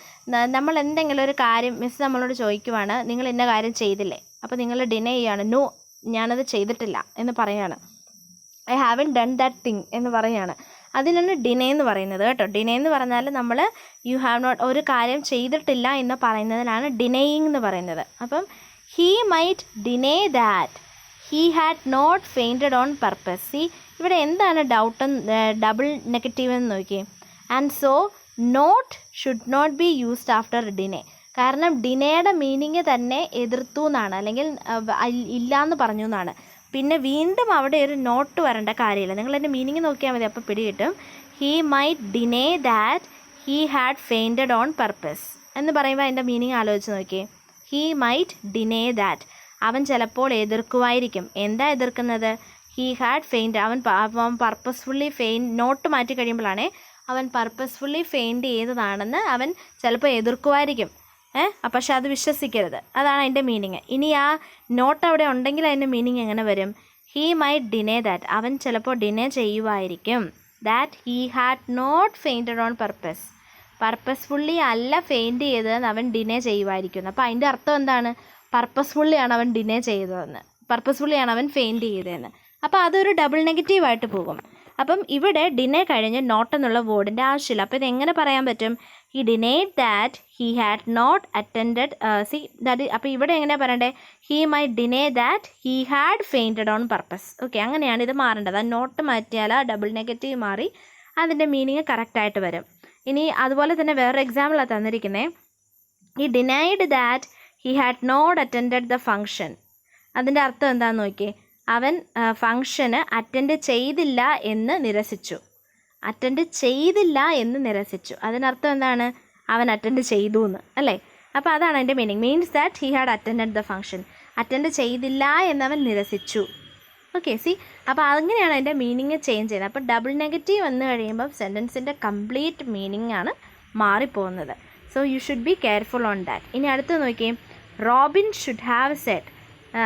നമ്മൾ എന്തെങ്കിലും ഒരു കാര്യം മിസ് നമ്മളോട് ചോദിക്കുവാണ്, നിങ്ങൾ ഇന്ന കാര്യം ചെയ്തില്ലേ? അപ്പോൾ നിങ്ങൾ ഡിനേ ചെയ്യാണ്, നോ ഞാനത് ചെയ്തിട്ടില്ല എന്ന് പറയുകയാണ്. I haven't done that thing എന്ന് പറയുകയാണ്. അതിനാണ് ഡിനേ എന്ന് പറയുന്നത് കേട്ടോ. ഡിനേ എന്ന് പറഞ്ഞാൽ നമ്മൾ യു ഹാവ് നോട്ട്, ഒരു കാര്യം ചെയ്തിട്ടില്ല എന്ന് പറയുന്നതിനാണ് ഡിനേയിങ് എന്ന് പറയുന്നത്. അപ്പം he might deny that he had not fainted on purpose. See, ഇവിടെ എന്താണ് ഡബിൾ നെഗറ്റീവ് എന്ന് നോക്കിയേ. And so not should not be used after deny. കാരണം ഡിനേയുടെ മീനിങ് തന്നെ എതിർത്തു എന്നാണ്, അല്ലെങ്കിൽ ഇല്ലയെന്ന് പറഞ്ഞു എന്നാണ്. പിന്നെ വീണ്ടും അവിടെ ഒരു നോട്ട് വരേണ്ട കാര്യമില്ല. നിങ്ങൾ എൻ്റെ മീനിങ് നോക്കിയാൽ മതി, അപ്പോൾ പിടികിട്ടും. He might deny that he had fainted on purpose എന്ന് പറയുമ്പോൾ അതിൻ്റെ മീനിങ് ആലോചിച്ച് നോക്കിയേ. ഹീ മൈറ്റ് ഡിനേ ദാറ്റ്, അവൻ ചിലപ്പോൾ എതിർക്കുമായിരിക്കും. എന്താ എതിർക്കുന്നത്? ഹീ ഹാഡ് ഫെയിൻറ്റ്, അവൻ പർപ്പസ്ഫുള്ളി നോട്ട് മാറ്റി കഴിയുമ്പോഴാണ് അവൻ പർപ്പസ്ഫുള്ളി ഫെയിൻറ്റ് ചെയ്തതാണെന്ന് അവൻ ചിലപ്പോൾ എതിർക്കുമായിരിക്കും. പക്ഷെ അത് വിശ്വസിക്കരുത്. അതാണ് അതിൻ്റെ മീനിങ്. ഇനി ആ നോട്ട് അവിടെ ഉണ്ടെങ്കിൽ അതിൻ്റെ മീനിങ് എങ്ങനെ വരും? ഹീ മൈറ്റ് ഡിനേ ദാറ്റ്, അവൻ ചിലപ്പോൾ ഡിനേ ചെയ്യുമായിരിക്കും. That he had not fainted on purpose, purposefully അല്ല ഫെയിൻറ്റ് ചെയ്തതെന്ന് അവൻ ഡിനേ ചെയ്യുമായിരിക്കും. അപ്പോൾ അതിൻ്റെ അർത്ഥം എന്താണ്? പർപ്പസ്ഫുള്ളിയാണ് അവൻ ഡിനേ ചെയ്തതെന്ന്, പർപ്പസ്ഫുള്ളിയാണ് അവൻ ഫെയിൻറ്റ് ചെയ്തതെന്ന്. അപ്പോൾ അതൊരു ഡബിൾ നെഗറ്റീവായിട്ട് പോകും. അപ്പം ഇവിടെ ഡിനേ കഴിഞ്ഞ് നോട്ട് എന്നുള്ള വേർഡിൻ്റെ ആവശ്യമില്ല. അപ്പോൾ ഇതെങ്ങനെ പറയാൻ പറ്റും? he denied that he had not attended അപ്പോൾ ഇവിടെ എങ്ങനെയാണ് പറയണ്ടേ, he might deny that he had fainted on purpose. Okay, അങ്ങനെയാണ് ഇത് മാറേണ്ടത്. ആ നോട്ട് മാറ്റിയാൽ ആ ഡബിൾ നെഗറ്റീവ് മാറി അതിൻ്റെ മീനിങ് കറക്റ്റായിട്ട് വരും. ഇനി അതുപോലെ തന്നെ വേറൊരു എക്സാമ്പിളാണ് തന്നിരിക്കുന്നത്. he denied that he had not attended the function. അതിൻ്റെ അർത്ഥം എന്താണെന്ന് നോക്കിയേ, അവൻ ഫങ്ഷന് അറ്റൻഡ് ചെയ്തില്ല എന്ന് നിരസിച്ചു. അതിനർത്ഥം എന്താണ്, അവൻ അറ്റൻഡ് ചെയ്തു എന്ന്, അല്ലേ? അപ്പോൾ അതാണ് അതിൻ്റെ meaning. Means that he had attended the function. Attend ചെയ്തില്ല എന്നവൻ നിരസിച്ചു. ഓക്കെ, അപ്പോൾ അങ്ങനെയാണ് അതിൻ്റെ മീനിങ് ചേഞ്ച് ചെയ്യുന്നത്. അപ്പോൾ ഡബിൾ നെഗറ്റീവ് വന്നു കഴിയുമ്പോൾ സെൻറ്റൻസിൻ്റെ കംപ്ലീറ്റ് മീനിങ് ആണ് മാറിപ്പോകുന്നത്. So you should be careful on that. ഇനി അടുത്ത് നോക്കിയേ, റോബിൻ ഷുഡ് ഹാവ് സെഡ്.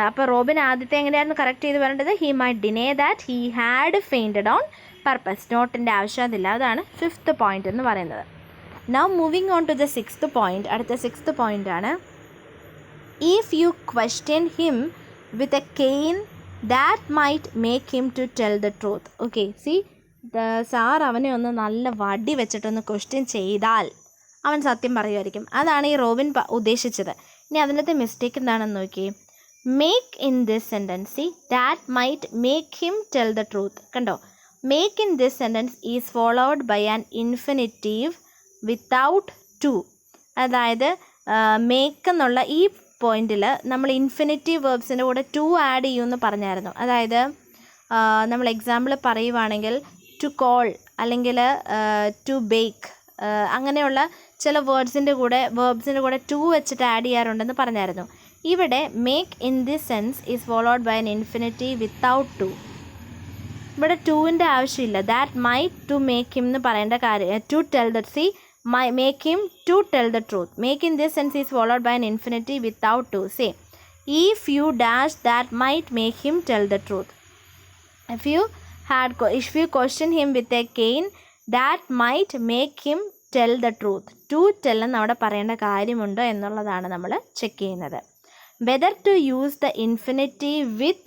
അപ്പോൾ റോബിൻ ആദ്യത്തെ എങ്ങനെയായിരുന്നു കറക്റ്റ് ചെയ്ത് പറയേണ്ടത്, he might deny that he had fainted on purpose. നോട്ടിൻ്റെ ആവശ്യമില്ല. അതാണ് 5th പോയിൻ്റ് എന്ന് പറയുന്നത്. Now moving on to the 6th point. അടുത്ത 6th പോയിൻ്റ് ആണ്, if you question him with a cane that might make him to tell the truth. Okay, sir അവനെ ഒന്ന് നല്ല വടി വെച്ചിട്ടൊന്ന് ക്വസ്റ്റ്യൻ ചെയ്താൽ അവൻ സത്യം പറയുമായിരിക്കും. അതാണ് ഈ റോബിൻ ഉദ്ദേശിച്ചത്. ഇനി അതിനകത്ത് മിസ്റ്റേക്ക് എന്താണെന്ന് നോക്കിയേ, make in this sentence that might make him tell the truth. കണ്ടോ, make in this sentence is followed by an infinitive without to. അതായത് മേക്ക് എന്നുള്ള ഈ പോയിന്റിൽ നമ്മൾ ഇൻഫിനിറ്റീവ് വേർബ്സിൻ്റെ കൂടെ ടു ആഡ് ചെയ്യുമെന്ന് പറഞ്ഞായിരുന്നു. അതായത് നമ്മൾ എക്സാമ്പിൾ പറയുവാണെങ്കിൽ ടു കോൾ അല്ലെങ്കിൽ ടു ബേക്ക്, അങ്ങനെയുള്ള ചില വേർബ്സിൻ്റെ കൂടെ ടു വെച്ചിട്ട് ആഡ് ചെയ്യാറുണ്ടെന്ന് പറഞ്ഞായിരുന്നു. ഇവിടെ make in this sense is followed by an infinitive without to. ഇവിടെ ടുവിൻ്റെ ആവശ്യമില്ല. That might to make him എന്ന് പറയേണ്ട കാര്യം, to tell the make him to tell the truth. Make in this sense is followed by an infinitive without to. Say, if you dash that might make him tell the truth. If you question him with a cane that might make him tell the truth. To tell എന്ന് അവിടെ പറയേണ്ട കാര്യമുണ്ടോ എന്നുള്ളതാണ് നമ്മൾ check ചെയ്യുന്നത്. Whether to use the infinitive with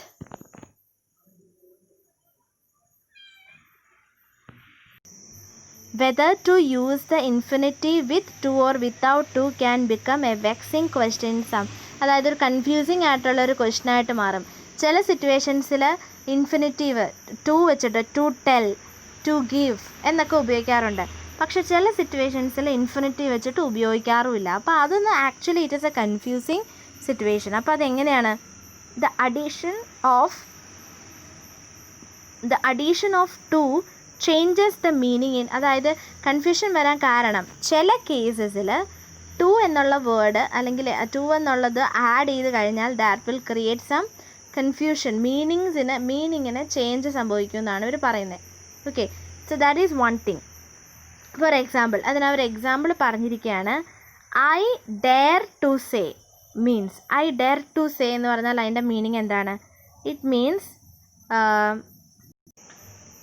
Whether to use the infinitive with to or without to can become a vexing question in some. അതായത് ഒരു confusing ആയിട്ടുള്ളൊരു ക്വസ്റ്റ്യൻ ആയിട്ട് മാറും. ചില സിറ്റുവേഷൻസിൽ ഇൻഫിനിറ്റീവ് ടു വെച്ചിട്ട് ടു ടെൽ, ടു ഗീവ് എന്നൊക്കെ ഉപയോഗിക്കാറുണ്ട്. പക്ഷേ ചില സിറ്റുവേഷൻസിൽ ഇൻഫിനിറ്റീവ് വെച്ചിട്ട് ഉപയോഗിക്കാറുമില്ല. അപ്പോൾ അതൊന്ന് actually it is a confusing situation. അപ്പോൾ അതെങ്ങനെയാണ്, the addition of to changes the meaning in. അതായത് കൺഫ്യൂഷൻ വരാൻ കാരണം ചില കേസസിൽ ടു എന്നുള്ള വേർഡ് അല്ലെങ്കിൽ ടു എന്നുള്ളത് ആഡ് ചെയ്ത് കഴിഞ്ഞാൽ that will create some confusion, മീനിങ്ങിന് ചേഞ്ച് സംഭവിക്കുമെന്നാണ് ഇവർ പറയുന്നത്. Okay, so that is one thing. For example, അതിനവർ എക്സാമ്പിൾ പറഞ്ഞിരിക്കുകയാണ്, I dare to say means. I dare to say എന്ന് പറഞ്ഞാൽ അതിൻ്റെ മീനിങ് എന്താണ്? ഇറ്റ് മീൻസ്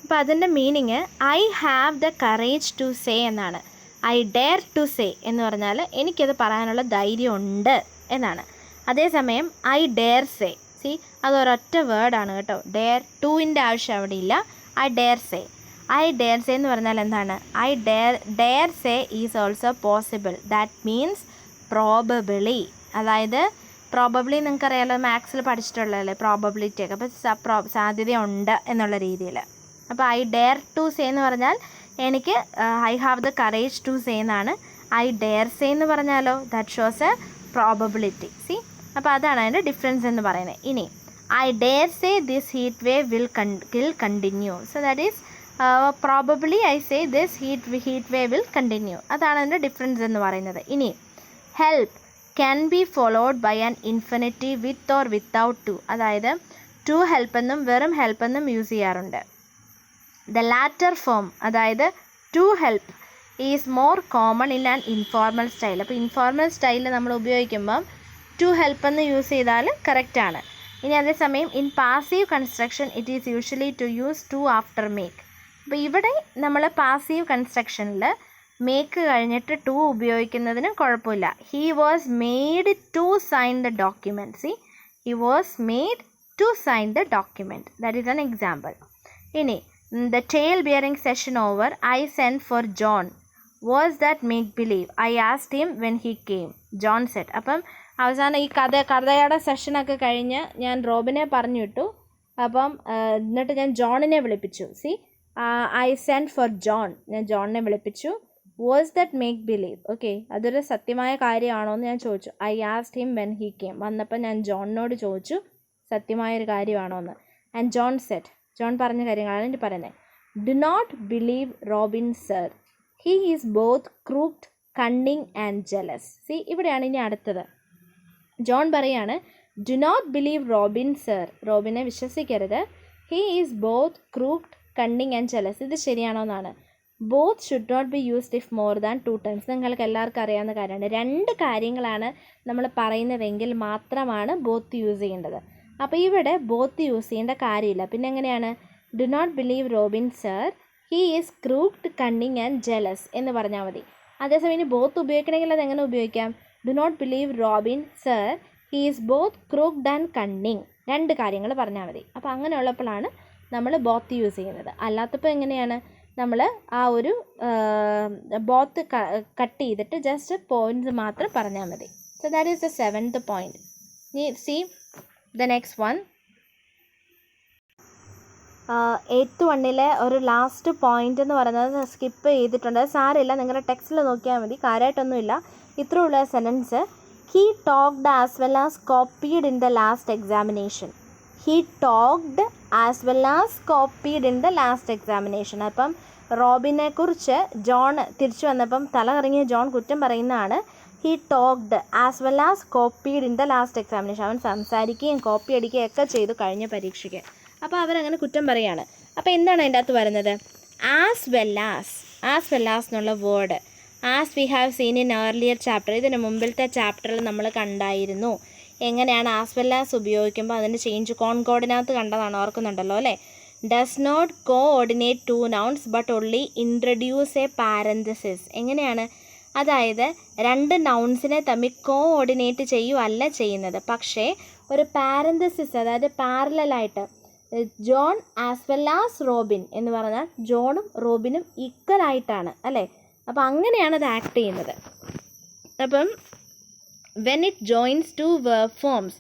അപ്പോൾ അതിൻ്റെ meaning I have the courage to say എന്നാണ്. ഐ ഡെയർ ടു സേ എന്ന് പറഞ്ഞാൽ എനിക്കത് പറയാനുള്ള ധൈര്യം ഉണ്ട് എന്നാണ്. അതേസമയം ഐ ഡെയർ സേ, അതൊരൊറ്റ വേർഡാണ് കേട്ടോ. ഡെയർ ടുവിൻ്റെ ആവശ്യം അവിടെ ഇല്ല. ഐ ഡെയർ സേ എന്ന് പറഞ്ഞാൽ എന്താണ്? I dare say is also possible. That means probably. അതായത് പ്രോബബിളി നിങ്ങൾക്കറിയാലോ, മാത്സിൽ പഠിച്ചിട്ടുള്ളതല്ലേ പ്രോബബിലിറ്റി ഒക്കെ. അപ്പോൾ സാധ്യതയുണ്ട് എന്നുള്ള രീതിയിൽ. അപ്പോൾ ഐ ഡെയർ ടു സേ എന്ന് പറഞ്ഞാൽ എനിക്ക് I have the courage to say എന്നാണ്. ഐ ഡെയർ സേ എന്ന് പറഞ്ഞാലോ ദാറ്റ് ഷോസ് എ പ്രോബബിലിറ്റി. അപ്പോൾ അതാണ് അതിൻ്റെ ഡിഫറൻസ് എന്ന് പറയുന്നത്. ഇനി I dare say this heat wave will continue. So that is probably I say this heat wave will continue. അതാണ് അതിൻ്റെ ഡിഫറൻസ് എന്ന് പറയുന്നത്. ഇനി help can be followed by an infinitive with or without to. അതായത് to help എന്നും വെറും help എന്നും use ചെയ്യാറുണ്ട്. ദ ലാറ്റർ ഫോം, അതായത് to help, is more common in an informal style. അപ്പോൾ ഇൻഫോർമൽ സ്റ്റൈലിൽ നമ്മൾ ഉപയോഗിക്കുമ്പം ടു ഹെൽപ്പ് എന്ന് യൂസ് ചെയ്താൽ കറക്റ്റാണ്. ഇനി അതേസമയം in passive construction it is usually to use to after make. അപ്പോൾ ഇവിടെ നമ്മൾ പാസീവ് കൺസ്ട്രക്ഷനിൽ മേക്ക് കഴിഞ്ഞിട്ട് ടു ഉപയോഗിക്കുന്നതിന് കുഴപ്പമില്ല. He was made to sign the document. He was made to sign the document. That is an example. ഇനി the tale bearing session over, I sent for John. Was that make believe? I asked him when he came. John said. അപ്പം അവസാനം ഈ കഥയുടെ സെഷനൊക്കെ കഴിഞ്ഞ് ഞാൻ റോബിനെ പറഞ്ഞു വിട്ടു. അപ്പം എന്നിട്ട് ഞാൻ ജോണിനെ വിളിപ്പിച്ചു. See, I send for John. ഞാൻ ജോണിനെ വിളിപ്പിച്ചു. Was that make believe? Okay, അതൊരു സത്യമായ കാര്യമാണോ എന്ന് ഞാൻ ചോദിച്ചു. I asked him when he came. വന്നപ്പോൾ ഞാൻ ജോണിനോട് ചോദിച്ചു സത്യമായൊരു കാര്യമാണോ എന്ന്. And John Z. ജോൺ പറഞ്ഞ കാര്യങ്ങളാണ് എനിക്ക് പറയുന്നത്. Do not believe Robin sir. He is both crooked, cunning and jealous. See, ഇവിടെയാണ് ഇനി അടുത്തത്. ജോൺ പറയാണ്, do not believe Robin sir. റോബിനെ വിശ്വസിക്കരുത്. He is both crooked, cunning and jealous. ഇത് ശരിയാണോ എന്നാണ്. Both should not be used if more than 2 times. നിങ്ങൾക്ക് എല്ലാവർക്കും അറിയാവുന്ന കാര്യമാണ്. 2 കാര്യങ്ങളാണ് നമ്മൾ പറയുന്നതെങ്കിൽ മാത്രമാണ് ബോത്ത് യൂസ് ചെയ്യേണ്ടത്. അപ്പോൾ ഇവിടെ ബോത്ത് യൂസ് ചെയ്യേണ്ട കാര്യമില്ല. പിന്നെ എങ്ങനെയാണ്? Do not believe Robin sir, he is crooked, cunning and jealous എന്ന് പറഞ്ഞാൽ മതി. അതേസമയം ഇനി ബോത്ത് ഉപയോഗിക്കണമെങ്കിൽ അത് എങ്ങനെ ഉപയോഗിക്കാം? Do not believe Robin sir, he is both crooked and cunning. 2 കാര്യങ്ങൾ പറഞ്ഞാൽ മതി. അപ്പോൾ അങ്ങനെയുള്ളപ്പോഴാണ് നമ്മൾ ബോത്ത് യൂസ് ചെയ്യുന്നത്. അല്ലാത്തപ്പോൾ എങ്ങനെയാണ്? നമ്മൾ ആ ഒരു ബോത്ത് കട്ട് ചെയ്തിട്ട് ജസ്റ്റ് പോയിൻറ്റ്സ് മാത്രം പറഞ്ഞാൽ മതി. So that is the 7th point. C the next one. 8th വണ്ണിലെ ഒരു ലാസ്റ്റ് പോയിൻ്റ് എന്ന് പറയുന്നത് സ്കിപ്പ് ചെയ്തിട്ടുണ്ട്. സാരമില്ല, നിങ്ങളുടെ ടെക്സ്റ്റിൽ നോക്കിയാൽ മതി, കാര്യമായിട്ടൊന്നുമില്ല. ഇത്രയുള്ള sentence. He talked as well as copied in the last examination. He talked as well as copied in the last examination. അപ്പം റോബിനെ കുറിച്ച് ജോൺ തിരിച്ചു വന്നപ്പം തല കറങ്ങിയ ജോൺ കുറ്റം പറയുന്നതാണ്. He talked as well as copied in the last examination. അവൻ സംസാരിക്കുകയും കോപ്പി അടിക്കുകയും ഒക്കെ ചെയ്തു കഴിഞ്ഞ പരീക്ഷയ്ക്ക്. അപ്പോൾ അവരങ്ങനെ കുറ്റം പറയുകയാണ്. അപ്പോൾ എന്താണ് അതിൻ്റെ അകത്ത് വരുന്നത്? ആസ് വെൽ ആസ് എന്നുള്ള word as we have seen in earlier chapter. ഇതിന് മുമ്പിലത്തെ ചാപ്റ്ററിൽ നമ്മൾ കണ്ടായിരുന്നു എങ്ങനെയാണ് ആസ് വെൽ ആസ് ഉപയോഗിക്കുമ്പോൾ അതിൻ്റെ ചേഞ്ച്. കോൺകോർഡിനകത്ത് കണ്ടതാണ്, ഓർക്കുന്നുണ്ടല്ലോ അല്ലേ? Does not coordinate 2 nouns but only introduce a parenthesis. എങ്ങനെയാണ്? അതായത് 2 നൗൺസിനെ തമ്മിൽ കോഓർഡിനേറ്റ് ചെയ്യുകയല്ല ചെയ്യുന്നത്, പക്ഷേ ഒരു പാരന്തസിസ്, അതായത് പാരലായിട്ട് John as well as Robin എന്ന് പറഞ്ഞാൽ ജോണും റോബിനും ഈക്വലായിട്ടാണ് അല്ലേ? അപ്പോൾ അങ്ങനെയാണ് അത് ആക്ട് ചെയ്യുന്നത്. അപ്പം when it joins 2 verb forms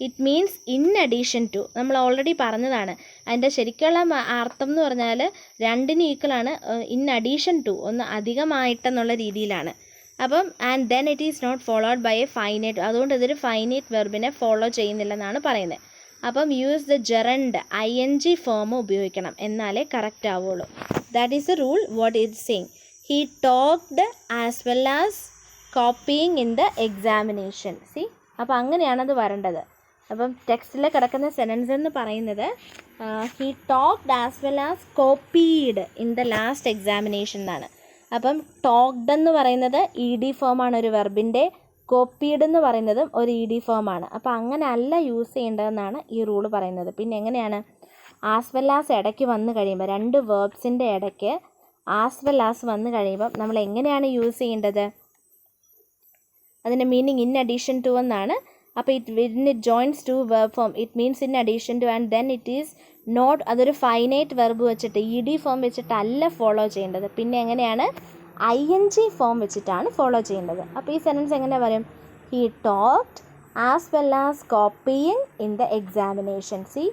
it means in addition to. നമ്മൾ ഓൾറെഡി പറഞ്ഞതാണ്. അതിൻ്റെ ശരിക്കുള്ള അർത്ഥം എന്ന് പറഞ്ഞാൽ 2ന് ഈക്വലാണ്, ഇൻ അഡീഷൻ ടു, ഒന്ന് അധികമായിട്ടെന്നുള്ള രീതിയിലാണ്. അപ്പം and then it is not followed by a finite. അതുകൊണ്ട് ഇതൊരു ഫൈനൈറ്റ് വെർബിനെ ഫോളോ ചെയ്യുന്നില്ലെന്നാണ് പറയുന്നത്. അപ്പം use the gerund ING form ഉപയോഗിക്കണം, എന്നാലേ കറക്റ്റ് ആവുള്ളൂ. That is a rule. What is saying? He talked as well as copying in the examination. C, അപ്പോൾ അങ്ങനെയാണത് വരേണ്ടത്. അപ്പം ടെക്സ്റ്റിൽ കിടക്കുന്ന സെൻറ്റൻസ് എന്ന് പറയുന്നത് he talked as well as copied in the last examination എന്നാണ്. അപ്പം ടോക്ഡ് എന്ന് പറയുന്നത് ED ഫോമാണ് ഒരു വെർബിൻ്റെ. കോപ്പീഡ് എന്ന് പറയുന്നതും ഒരു ED ഫോമാണ്. അപ്പോൾ അങ്ങനെ അല്ല യൂസ് ചെയ്യേണ്ടതെന്നാണ് ഈ റൂൾ പറയുന്നത്. പിന്നെ എങ്ങനെയാണ്? ആസ് വെൽ ആസ് ഇടയ്ക്ക് വന്നു കഴിയുമ്പോൾ, 2 വേർബ്സിൻ്റെ ഇടയ്ക്ക് ആസ് വെൽ ആസ് വന്നു കഴിയുമ്പം നമ്മൾ എങ്ങനെയാണ് യൂസ് ചെയ്യേണ്ടത്? അതിൻ്റെ മീനിങ് ഇൻ അഡീഷൻ ടു എന്നാണ്. അപ്പോൾ it joins 2 verb form it means in addition to and then it is not. അതൊരു ഫൈനൈറ്റ് വെർബ് വെച്ചിട്ട് ED ഫോം വെച്ചിട്ടല്ല ഫോളോ ചെയ്യേണ്ടത്. പിന്നെ എങ്ങനെയാണ്? ING ഫോം വെച്ചിട്ടാണ് ഫോളോ ചെയ്യേണ്ടത്. അപ്പോൾ ഈ സെൻറ്റൻസ് എങ്ങനെ വരും? He talked as well as copying in the examination. See,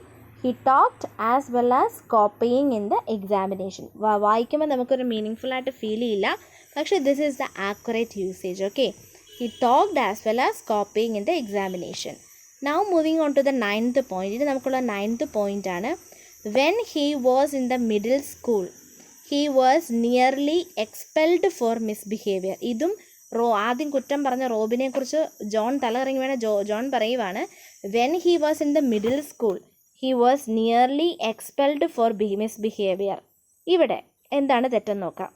he talked as well as copying in the examination. വായിക്കുമ്പോൾ നമുക്കൊരു മീനിങ് ആയിട്ട് ഫീൽ ചെയ്യില്ല, പക്ഷേ this is the accurate usage. Okay, he talked as well as copying in the examination. Now moving on to the 9th point. ഇത് നമുക്കുള്ള 9th പോയിൻ്റാണ്. When he was in the middle school he was nearly expelled for misbehaviour. ഇതും ആദ്യം കുറ്റം പറഞ്ഞ റോബിനെ കുറിച്ച് John തലകറങ്ങി വേണ ജോൺ പറയുവാണ്. When he was in the middle school he was nearly expelled for misbehaviour. ഇവിടെ എന്താണ് തെറ്റെന്ന് നോക്കാം.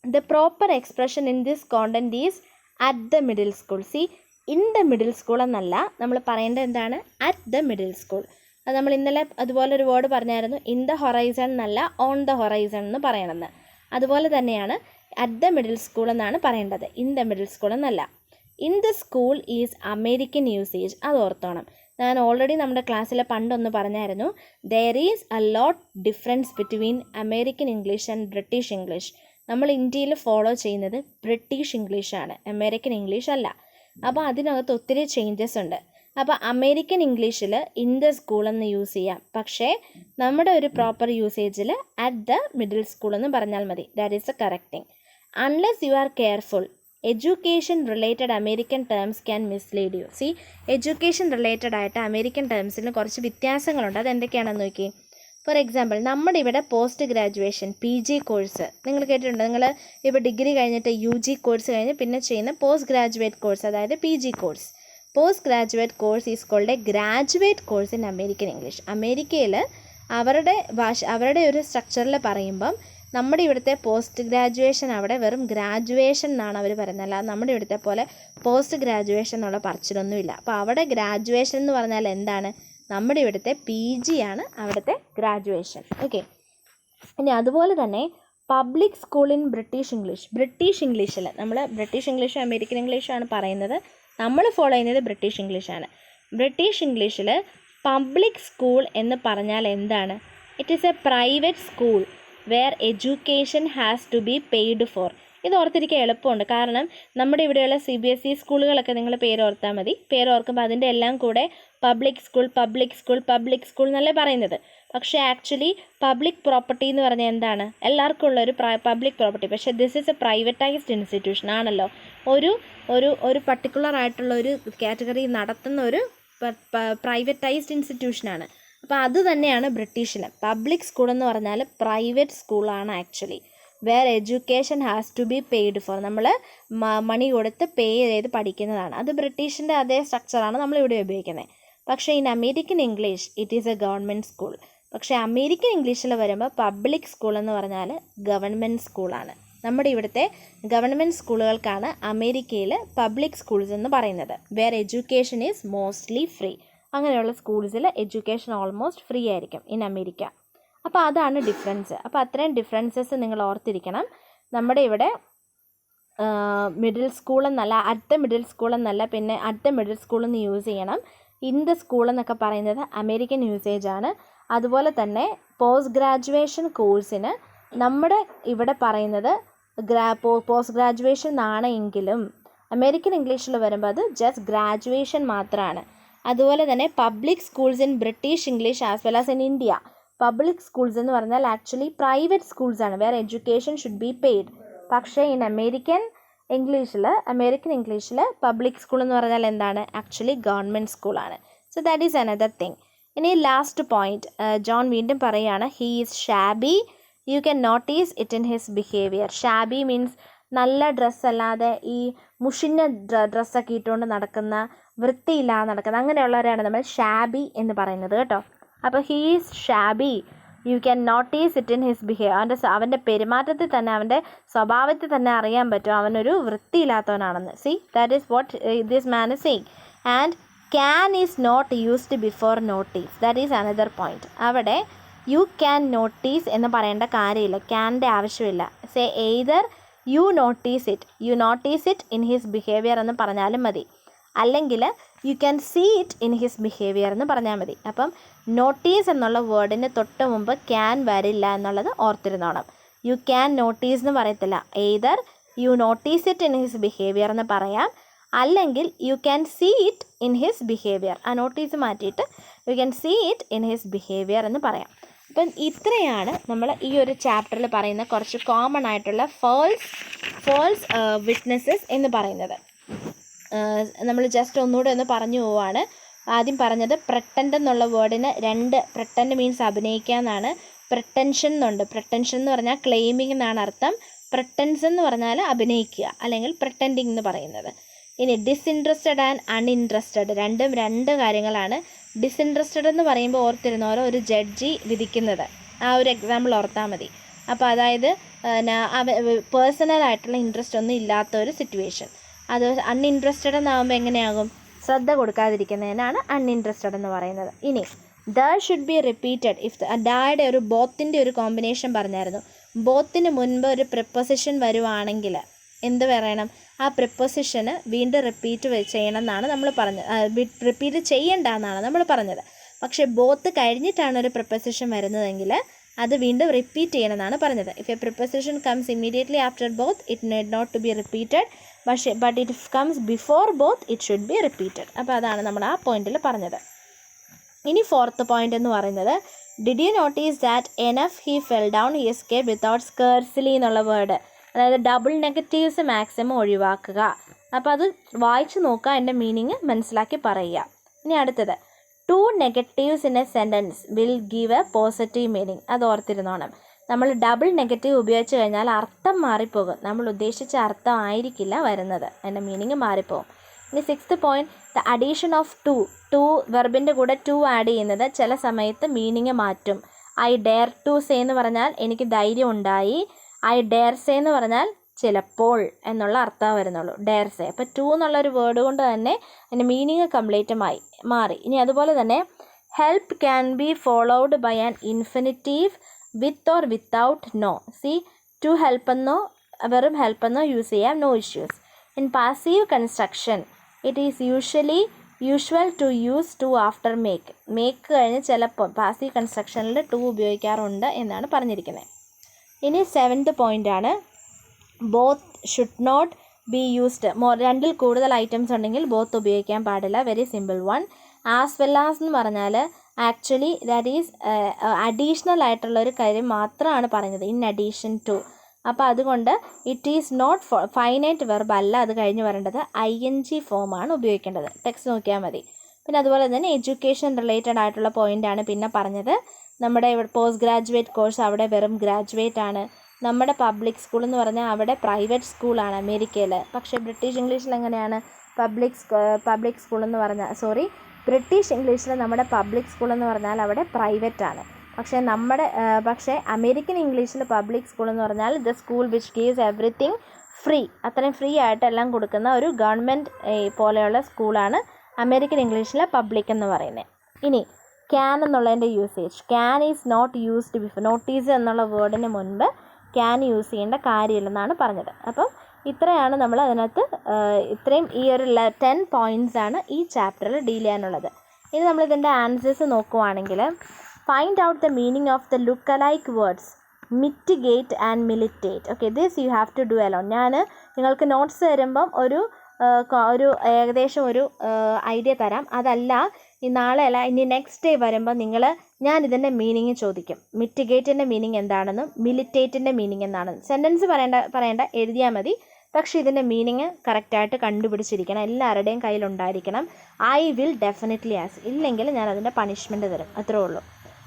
The proper expression in this content is at the middle school. See, in the middle school എന്നല്ല നമ്മൾ പറയേണ്ടത്, എന്താണ്? At the middle school. അത് നമ്മൾ ഇന്നലെ അതുപോലൊരു വേർഡ് പറഞ്ഞായിരുന്നു, ഇൻ ദ ഹൊറൈസൺ എന്നല്ല ഓൺ ദ ഹൊറൈസൺ എന്ന് പറയണമെന്ന്. അതുപോലെ തന്നെയാണ് അറ്റ് ദ മിഡിൽ സ്കൂൾ എന്നാണ് പറയേണ്ടത്, ഇൻ ദ മിഡിൽ സ്കൂൾ എന്നല്ല. In the school is American usage. അത് ഓർത്തോണം. ഞാൻ ഓൾറെഡി നമ്മുടെ ക്ലാസ്സിൽ പണ്ടൊന്ന് പറഞ്ഞായിരുന്നു, there is a lot difference between American English and British English. നമ്മൾ ഇന്ത്യയിൽ ഫോളോ ചെയ്യുന്നത് ബ്രിട്ടീഷ് ഇംഗ്ലീഷാണ്, അമേരിക്കൻ ഇംഗ്ലീഷ് അല്ല. അപ്പോൾ അതിനകത്ത് ഒത്തിരി ചേഞ്ചസ് ഉണ്ട്. അപ്പോൾ അമേരിക്കൻ ഇംഗ്ലീഷിൽ ഇൻ ദ സ്കൂൾ എന്ന് യൂസ് ചെയ്യാം, പക്ഷേ നമ്മുടെ ഒരു പ്രോപ്പർ യൂസേജിൽ അറ്റ് ദ മിഡിൽ സ്കൂൾ എന്ന് പറഞ്ഞാൽ മതി. That is a correct thing. Unless you are careful, education related American terms can mislead you. See, education related ആയിട്ട് അമേരിക്കൻ ടേംസിന് കുറച്ച് വ്യത്യാസങ്ങളുണ്ട്. അതെന്തൊക്കെയാണെന്ന് നോക്കി. ഫോർ എക്സാമ്പിൾ, നമ്മുടെ ഇവിടെ പോസ്റ്റ് ഗ്രാജുവേഷൻ PG കോഴ്സ് നിങ്ങൾ കേട്ടിട്ടുണ്ട്. നിങ്ങൾ ഇപ്പോൾ ഡിഗ്രി കഴിഞ്ഞിട്ട് UG കോഴ്സ് കഴിഞ്ഞ് പിന്നെ ചെയ്യുന്ന പോസ്റ്റ് ഗ്രാജുവേറ്റ് കോഴ്സ്, അതായത് PG course. Post graduate course is called a graduate course in American English. അമേരിക്കയിൽ അവരുടെ ഒരു സ്ട്രക്ചറിൽ പറയുമ്പം നമ്മുടെ ഇവിടുത്തെ പോസ്റ്റ് ഗ്രാജുവേഷൻ അവിടെ വെറും ഗ്രാജുവേഷൻ എന്നാണ് അവർ പറയുന്നത്. അല്ലാതെ നമ്മുടെ ഇവിടുത്തെ പോലെ പോസ്റ്റ് ഗ്രാജുവേഷൻ എന്നുള്ള പറച്ചിലൊന്നുമില്ല. അപ്പോൾ അവിടെ ഗ്രാജുവേഷൻ എന്ന് പറഞ്ഞാൽ എന്താണ്? നമ്മുടെ ഇവിടുത്തെ PG ആണ് അവിടുത്തെ ഗ്രാജുവേഷൻ. ഓക്കെ. ഇനി അതുപോലെ തന്നെ public school in British English. British ഇംഗ്ലീഷിൽ നമ്മൾ ബ്രിട്ടീഷ് ഇംഗ്ലീഷും അമേരിക്കൻ ഇംഗ്ലീഷാണ് പറയുന്നത്. നമ്മൾ ഫോളോ ചെയ്യുന്നത് ബ്രിട്ടീഷ് ഇംഗ്ലീഷാണ്. ബ്രിട്ടീഷ് ഇംഗ്ലീഷിൽ പബ്ലിക് സ്കൂൾ എന്ന് പറഞ്ഞാൽ എന്താണ്? It is a private school where education has to be paid for. ഇത് ഓർത്തിരിക്കാൻ എളുപ്പമുണ്ട്. കാരണം നമ്മുടെ ഇവിടെയുള്ള CBSE സ്കൂളുകളൊക്കെ നിങ്ങൾ പേരോർത്താൽ മതി. പേരോർക്കുമ്പോൾ അതിൻ്റെ എല്ലാം കൂടെ public school public school public school എന്നല്ലേ പറയുന്നത്. പക്ഷേ ആക്ച്വലി പബ്ലിക് പ്രോപ്പർട്ടി എന്ന് പറഞ്ഞാൽ എന്താണ്? എല്ലാവർക്കും ഉള്ളൊരു പബ്ലിക് പ്രോപ്പർട്ടി. പക്ഷേ this is A privatised institution ആണല്ലോ. ഒരു പർട്ടിക്കുലർ ആയിട്ടുള്ള ഒരു കാറ്റഗറി നടത്തുന്ന ഒരു പ്രൈവറ്റൈസ്ഡ് ഇൻസ്റ്റിറ്റ്യൂഷനാണ്. അപ്പോൾ അത് തന്നെയാണ് ബ്രിട്ടീഷിൽ. പബ്ലിക് സ്കൂൾ എന്ന് പറഞ്ഞാൽ പ്രൈവറ്റ് സ്കൂളാണ് actually. Where education has to be paid for. നമ്മൾ മണി കൊടുത്ത് പേ ചെയ്ത് പഠിക്കുന്നതാണ്. അത് ബ്രിട്ടീഷിൻ്റെ അതേ സ്ട്രക്ചറാണ് നമ്മളിവിടെ ഉപയോഗിക്കുന്നത്. പക്ഷേ in American English it is A government school. പക്ഷേ അമേരിക്കൻ ഇംഗ്ലീഷിൽ വരുമ്പോൾ പബ്ലിക് സ്കൂൾ എന്ന് പറഞ്ഞാൽ ഗവൺമെൻറ് സ്കൂളാണ്. നമ്മുടെ ഇവിടുത്തെ ഗവൺമെൻറ് സ്കൂളുകൾക്കാണ് അമേരിക്കയിൽ പബ്ലിക് സ്കൂൾസ് എന്ന് പറയുന്നത്. Where education is mostly free. അങ്ങനെയുള്ള സ്കൂൾസിൽ എഡ്യൂക്കേഷൻ ഓൾമോസ്റ്റ് ഫ്രീ ആയിരിക്കും ഇൻ അമേരിക്ക. അപ്പോൾ അതാണ് ഡിഫറൻസ്. അപ്പോൾ അത്രയും ഡിഫറൻസസ് നിങ്ങൾ ഓർത്തിരിക്കണം. നമ്മുടെ ഇവിടെ മിഡിൽ സ്കൂൾ എന്നല്ല, അറ്റ് ദ മിഡിൽ സ്കൂൾ എന്നല്ല, പിന്നെ അറ്റ് ദ മിഡിൽ സ്കൂൾ എന്ന് യൂസ് ചെയ്യണം. ഇൻ ദ സ്കൂൾ എന്നൊക്കെ പറയുന്നത് അമേരിക്കൻ യൂസേജ് ആണ്. അതുപോലെ തന്നെ പോസ്റ്റ് ഗ്രാജുവേഷൻ കോഴ്സിന് നമ്മുടെ ഇവിടെ പറയുന്നത് പോസ്റ്റ് ഗ്രാജുവേഷൻ ആണ് എങ്കിലും അമേരിക്കൻ ഇംഗ്ലീഷിൽ വരുമ്പോൾ അത് ജസ്റ്റ് ഗ്രാജുവേഷൻ മാത്രമാണ്. അതുപോലെ തന്നെ public schools in British English as well as in India. Public schools എന്ന് പറഞ്ഞാൽ ആക്ച്വലി പ്രൈവറ്റ് സ്കൂൾസാണ് where education should be paid. പക്ഷേ ഇൻ അമേരിക്കൻ ഇംഗ്ലീഷിൽ പബ്ലിക് സ്കൂൾ എന്ന് പറഞ്ഞാൽ എന്താണ്? ആക്ച്വലി ഗവൺമെൻറ് സ്കൂളാണ്. So that is another thing. ഇനി ലാസ്റ്റ് പോയിന്റ് ജോൺ വീണ്ടും പറയുകയാണ്, he is shabby, you can notice it in his behaviour. Shabby means നല്ല ഡ്രസ്സല്ലാതെ ഈ മുഷിഞ്ഞ ഡ്രസ്സൊക്കെ ഇട്ടുകൊണ്ട് നടക്കുന്ന, വൃത്തിയില്ലാതെ നടക്കുന്ന, അങ്ങനെയുള്ളവരെയാണ് നമ്മൾ ഷാബി എന്ന് പറയുന്നത് കേട്ടോ. അപ്പോൾ he is shabby, you can notice it in his behaviour. അവൻ്റെ പെരുമാറ്റത്തിൽ തന്നെ, അവൻ്റെ സ്വഭാവത്തിൽ തന്നെ അറിയാൻ പറ്റും അവനൊരു വൃത്തിയില്ലാത്തവനാണെന്ന്. See, that is what this man is saying. And can is not used before notice. That is another point. അവിടെ യു ക്യാൻ നോട്ടീസ് എന്ന് പറയേണ്ട കാര്യമില്ല, ക്യാൻ്റെ ആവശ്യമില്ല. Say either you notice it in his behaviour എന്ന് പറഞ്ഞാലും മതി, അല്ലെങ്കിൽ you can see it in his behaviour എന്ന് പറഞ്ഞാൽ മതി. അപ്പം നോട്ടീസ് എന്നുള്ള വേർഡിന് തൊട്ട് മുമ്പ് ക്യാൻ വരില്ല എന്നുള്ളത് ഓർത്തിരുന്നോണം. യു ക്യാൻ നോട്ടീസ് എന്ന് പറയത്തില്ല. Either you notice it in his behaviour എന്ന് പറയാം, അല്ലെങ്കിൽ you can see it in his behaviour. ആ നോട്ടീസ് മാറ്റിയിട്ട് you can see it in his behaviour എന്ന് പറയാം. അപ്പം ഇത്രയാണ് നമ്മൾ ഈ ഒരു ചാപ്റ്ററിൽ പറയുന്ന കുറച്ച് കോമൺ ആയിട്ടുള്ള ഫോൾസ് വിറ്റ്നസ്സസ് എന്ന് പറയുന്നത്. നമ്മൾ ജസ്റ്റ് ഒന്നുകൂടെ ഒന്ന് പറഞ്ഞു പോവാണ്. ആദ്യം പറഞ്ഞത് പ്രട്ടൻഡ് എന്നുള്ള വേർഡിന് പ്രട്ടൻഡ് മീൻസ് അഭിനയിക്കുക എന്നാണ്. പ്രട്ടൻഷൻ എന്നുണ്ട്. പ്രട്ടൻഷൻ എന്ന് പറഞ്ഞാൽ ക്ലെയിമിംഗ് എന്നാണ് അർത്ഥം. പ്രട്ടൻസ് എന്ന് പറഞ്ഞാൽ അഭിനയിക്കുക അല്ലെങ്കിൽ പ്രട്ടൻഡിങ് എന്ന് പറയുന്നത്. ഇനി ഡിസ്ഇൻട്രസ്റ്റഡ് ആൻഡ് അൺഇൻട്രസ്റ്റഡ് രണ്ടും രണ്ട് കാര്യങ്ങളാണ്. ഡിസ്ഇൻട്രസ്റ്റഡ് എന്ന് പറയുമ്പോൾ ഓർത്തിരുന്നോരോ ഒരു ജഡ്ജി വിധിക്കുന്നത്, ആ ഒരു എക്സാമ്പിൾ ഓർത്താൽ മതി. അപ്പോൾ അതായത് പേഴ്സണലായിട്ടുള്ള ഇൻട്രസ്റ്റ് ഒന്നും ഇല്ലാത്ത ഒരു സിറ്റുവേഷൻ. അത് അൺഇൻട്രസ്റ്റഡ് എന്നാകുമ്പോൾ എങ്ങനെയാകും? ശ്രദ്ധ കൊടുക്കാതിരിക്കുന്നതിനാണ് അൺഇൻട്രസ്റ്റഡ് എന്ന് പറയുന്നത്. ഇനി the should be repeated if ഡായുടെ ഒരു ബോത്തിൻ്റെ ഒരു കോമ്പിനേഷൻ പറഞ്ഞായിരുന്നു. ബോത്തിന് മുൻപ് ഒരു പ്രിപ്പോസിഷൻ വരുവാണെങ്കിൽ എന്ത് പറയണം? ആ പ്രിപ്പോസിഷന് വീണ്ടും റിപ്പീറ്റ് ചെയ്യണം എന്നാണ് നമ്മൾ പറഞ്ഞത്. റിപ്പീറ്റ് ചെയ്യണ്ട എന്നാണ് നമ്മൾ പറഞ്ഞത്. പക്ഷേ ബോത്ത് കഴിഞ്ഞിട്ടാണ് ഒരു പ്രിപ്പോസിഷൻ വരുന്നതെങ്കിൽ അത് വീണ്ടും റിപ്പീറ്റ് ചെയ്യണമെന്നാണ് പറഞ്ഞത്. If a preposition comes immediately after both it need not to be repeated, but it comes before both it should be repeated. അപ്പോൾ അതാണ് നമ്മൾ ആ പോയിന്റിൽ പറഞ്ഞത്. ഇനി ഫോർത്ത് പോയിന്റ് എന്ന് പറയുന്നത്, did you notice that enough he fell down he escape without scarcely എന്നുള്ള വേർഡ്, അതായത് ഡബിൾ നെഗറ്റീവ്സ് മാക്സിമം ഒഴിവാക്കുക. അപ്പോൾ അത് വായിച്ച് നോക്കുക, അതിൻ്റെ മീനിങ് മനസ്സിലാക്കി പറയുക. ഇനി അടുത്തത്, 2 negatives in a sentence will give a positive meaning. അത് ഓർത്തിരുന്നോണം. നമ്മൾ ഡബിൾ നെഗറ്റീവ് ഉപയോഗിച്ച് കഴിഞ്ഞാൽ അർത്ഥം മാറിപ്പോകും, നമ്മൾ ഉദ്ദേശിച്ച അർത്ഥം ആയിരിക്കില്ല വരുന്നത്, അതിൻ്റെ മീനിങ് മാറിപ്പോകും. ഇനി 6th point, the addition of to വെർബിൻ്റെ കൂടെ ടു ആഡ് ചെയ്യുന്നത് ചില സമയത്ത് മീനിങ് മാറ്റും. ഐ ഡെയർ ടു സേ എന്ന് പറഞ്ഞാൽ എനിക്ക് ധൈര്യം ഉണ്ടായി, ഐ ഡെയർ സേ എന്ന് പറഞ്ഞാൽ ചിലപ്പോൾ എന്നുള്ള അർത്ഥം വരുന്നുള്ളൂ, ഡെയർ സേ. അപ്പോൾ 2 എന്നുള്ളൊരു വേർഡ് കൊണ്ട് തന്നെ അതിൻ്റെ മീനിങ് കംപ്ലീറ്റ് മാറി. ഇനി അതുപോലെ തന്നെ help can be followed by an infinitive with or without no. See, to help എന്നോ വെറും ഹെൽപ്പ് എന്നോ യൂസ് ചെയ്യാം, no issues. In passive construction it is usual to use to after make കഴിഞ്ഞ് ചിലപ്പോൾ പാസീവ് കൺസ്ട്രക്ഷനിൽ ടു ഉപയോഗിക്കാറുണ്ട് എന്നാണ് പറഞ്ഞിരിക്കുന്നത്. ഇനി 7th പോയിൻ്റാണ്, both should not be used. രണ്ടിൽ കൂടുതൽ ഐറ്റംസ് ഉണ്ടെങ്കിൽ ബോത്ത് ഉപയോഗിക്കാൻ പാടില്ല. Very simple one. As well as എന്ന് പറഞ്ഞാൽ ആക്ച്വലി ദാറ്റ് ഈസ് അഡീഷണൽ ആയിട്ടുള്ളൊരു കാര്യം മാത്രമാണ് പറഞ്ഞത്, ഇൻ അഡീഷൻ ടു. അപ്പോൾ അതുകൊണ്ട് it is not finite verb അല്ല അത് കഴിഞ്ഞ് വരേണ്ടത്, ING ഫോമാണ് ഉപയോഗിക്കേണ്ടത്. ടെക്സ്റ്റ് നോക്കിയാൽ മതി. പിന്നെ അതുപോലെ തന്നെ എഡ്യൂക്കേഷൻ റിലേറ്റഡ് ആയിട്ടുള്ള പോയിൻ്റാണ് പിന്നെ പറഞ്ഞത്. നമ്മുടെ പോസ്റ്റ് ഗ്രാജുവേറ്റ് കോഴ്സ് അവിടെ വെറും ഗ്രാജുവേറ്റ് ആണ്. നമ്മുടെ പബ്ലിക് സ്കൂൾ എന്ന് പറഞ്ഞാൽ അവിടെ പ്രൈവറ്റ് സ്കൂളാണ് അമേരിക്കയിൽ. പക്ഷേ ബ്രിട്ടീഷ് ഇംഗ്ലീഷിൽ എങ്ങനെയാണ് പബ്ലിക് സ്കൂൾ എന്ന് പറഞ്ഞാൽ ബ്രിട്ടീഷ് ഇംഗ്ലീഷിൽ നമ്മുടെ പബ്ലിക് സ്കൂൾ എന്ന് പറഞ്ഞാൽ അവിടെ പ്രൈവറ്റ് ആണ്. പക്ഷേ അമേരിക്കൻ ഇംഗ്ലീഷിൽ പബ്ലിക് സ്കൂൾ എന്ന് പറഞ്ഞാൽ the school which gives everything free, അത്രയും ഫ്രീ ആയിട്ട് എല്ലാം കൊടുക്കുന്ന ഒരു ഗവൺമെൻറ് പോലെയുള്ള സ്കൂളാണ് അമേരിക്കൻ ഇംഗ്ലീഷിലെ പബ്ലിക് എന്ന് പറയുന്നത്. ഇനി ക്യാൻ എന്നുള്ളതിൻ്റെ usage, can is not used before. Notice എന്നുള്ള വേർഡിന് മുൻപ് ക്യാൻ യൂസ് ചെയ്യേണ്ട കാര്യമില്ലെന്നാണ് പറഞ്ഞത്. അപ്പം ഇത്രയാണ് നമ്മൾ അതിനകത്ത് ഇത്രയും ഈ ഒരു 10 പോയിൻറ്റ്സ് ആണ് ഈ ചാപ്റ്ററിൽ ഡീൽ ചെയ്യാനുള്ളത്. ഇനി നമ്മളിതിൻ്റെ ആൻസേഴ്സ് നോക്കുവാണെങ്കിൽ, find out the meaning of the look alike words mitigate and militate. Okay, this you have to do alone. ഞാൻ നിങ്ങൾക്ക് നോട്ട്സ് തരുമ്പം ഒരു ഏകദേശം ഒരു ഐഡിയ തരാം. അതല്ല നാളെ അല്ല ഇനി നെക്സ്റ്റ് ഡേ വരുമ്പോൾ ഞാൻ ഇതിൻ്റെ മീനിങ് ചോദിക്കും. മിറ്റിഗേറ്റിൻ്റെ മീനിങ് എന്താണെന്നും മിലിറ്റേറ്റിൻ്റെ മീനിങ് എന്താണെന്നും സെൻറ്റൻസ് പറയേണ്ട എഴുതിയാൽ മതി. പക്ഷേ ഇതിൻ്റെ മീനിങ് കറക്റ്റായിട്ട് കണ്ടുപിടിച്ചിരിക്കണം, എല്ലാവരുടെയും കയ്യിലുണ്ടായിരിക്കണം. ഐ വിൽ ഡെഫിനറ്റ്ലി ആസ്, ഇല്ലെങ്കിൽ ഞാൻ അതിൻ്റെ പണിഷ്മെൻറ്റ് തരും, അത്രേ ഉള്ളൂ.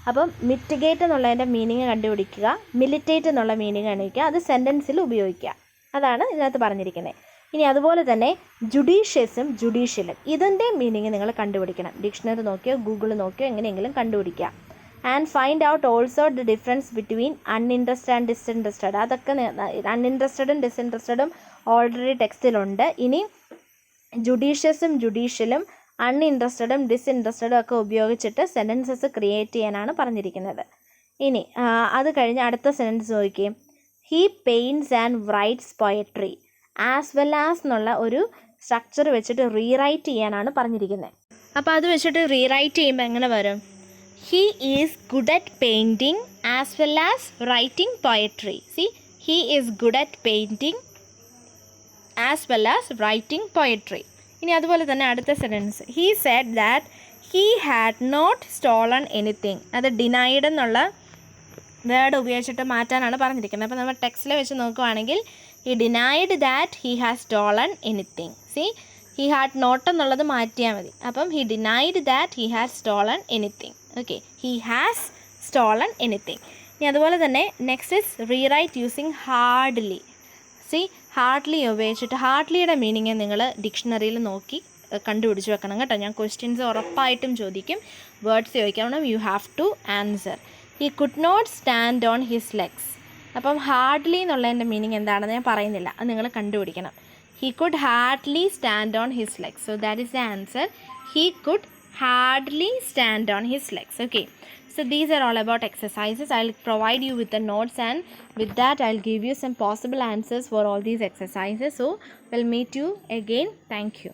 അപ്പം മിറ്റിഗേറ്റ് എന്നുള്ളതിൻ്റെ മീനിങ് കണ്ടുപിടിക്കുക, മിലിറ്റേറ്റ് എന്നുള്ള മീനിങ് കണ്ടുപിടിക്കുക, അത് സെൻറ്റൻസിൽ ഉപയോഗിക്കുക. അതാണ് ഇതിനകത്ത് പറഞ്ഞിരിക്കുന്നത്. ഇനി അതുപോലെ തന്നെ ജുഡീഷ്യസും ജുഡീഷ്യലും ഇതിൻ്റെ മീനിങ് നിങ്ങൾ കണ്ടുപിടിക്കണം. ഡിക്ഷണറി നോക്കിയോ ഗൂഗിൾ നോക്കിയോ എങ്ങനെയെങ്കിലും കണ്ടുപിടിക്കുക. And find out also the difference between uninterested and disinterested. അതൊക്കെ അൺഇൻട്രസ്റ്റഡും ഡിസ്ഇൻട്രസ്റ്റഡും ഓൾറെഡി ടെക്സ്റ്റിലുണ്ട്. ഇനി ജുഡീഷ്യസും ജുഡീഷ്യലും അൺഇൻട്രസ്റ്റഡും ഡിസ്ഇൻട്രസ്റ്റഡും ഒക്കെ ഉപയോഗിച്ചിട്ട് സെൻറ്റൻസസ് ക്രിയേറ്റ് ചെയ്യാനാണ് പറഞ്ഞിരിക്കുന്നത്. ഇനി അത് കഴിഞ്ഞ് അടുത്ത സെൻറ്റൻസ് നോക്കിയേ. He paints and rights poetry. As well as എന്നുള്ള ഒരു സ്ട്രക്ചർ വെച്ചിട്ട് റീറൈറ്റ് ചെയ്യാനാണ് പറഞ്ഞിരിക്കുന്നത്. അപ്പോൾ അത് വെച്ചിട്ട് റീറൈറ്റ് ചെയ്യുമ്പോൾ എങ്ങനെ വരും? He is good at painting as well as writing poetry. See, he is good at painting as well as writing poetry. ഇനി അതുപോലെ തന്നെ അടുത്ത sentence, he said that he had not stolen anything. അത് denied എന്നുള്ള word ഉപയോഗിച്ചിട്ട് മാറ്റാനാണ് പറഞ്ഞിരിക്കുന്നത്. അപ്പോൾ നമ്മൾ ടെക്സ്റ്റിൽ വെച്ച് നോക്കുവാണെങ്കിൽ he denied that he has stolen anything. See, he had not എന്നുള്ളത് മാറ്റിയാൽ മതി. അപ്പം he denied that he has stolen anything. Okay, he has stolen anything. ഇനി അതുപോലെ തന്നെ next is rewrite using hardly. C, hardly ഉപയോഗിച്ചിട്ട് ഹാർഡ്ലിയുടെ മീനിങ് നിങ്ങൾ ഡിക്ഷണറിയിൽ നോക്കി കണ്ടുപിടിച്ച് വെക്കണം കേട്ടോ. ഞാൻ ക്വസ്റ്റ്യൻസ് ഉറപ്പായിട്ടും ചോദിക്കും, വേർഡ്സ് ചോദിക്കണം, you have to answer. he could not stand on his legs. അപ്പം ഹാർഡ്ലി എന്നുള്ളതിൻ്റെ മീനിങ് എന്താണെന്ന് ഞാൻ പറയുന്നില്ല, അത് നിങ്ങൾ കണ്ടുപിടിക്കണം. he could hardly stand on his legs. So that is the answer. he could hardly stand on his legs. Okay, so these are all about exercises. I'll provide you with the notes, and with that I'll give you some possible answers for all these exercises. So we'll meet you again. Thank you.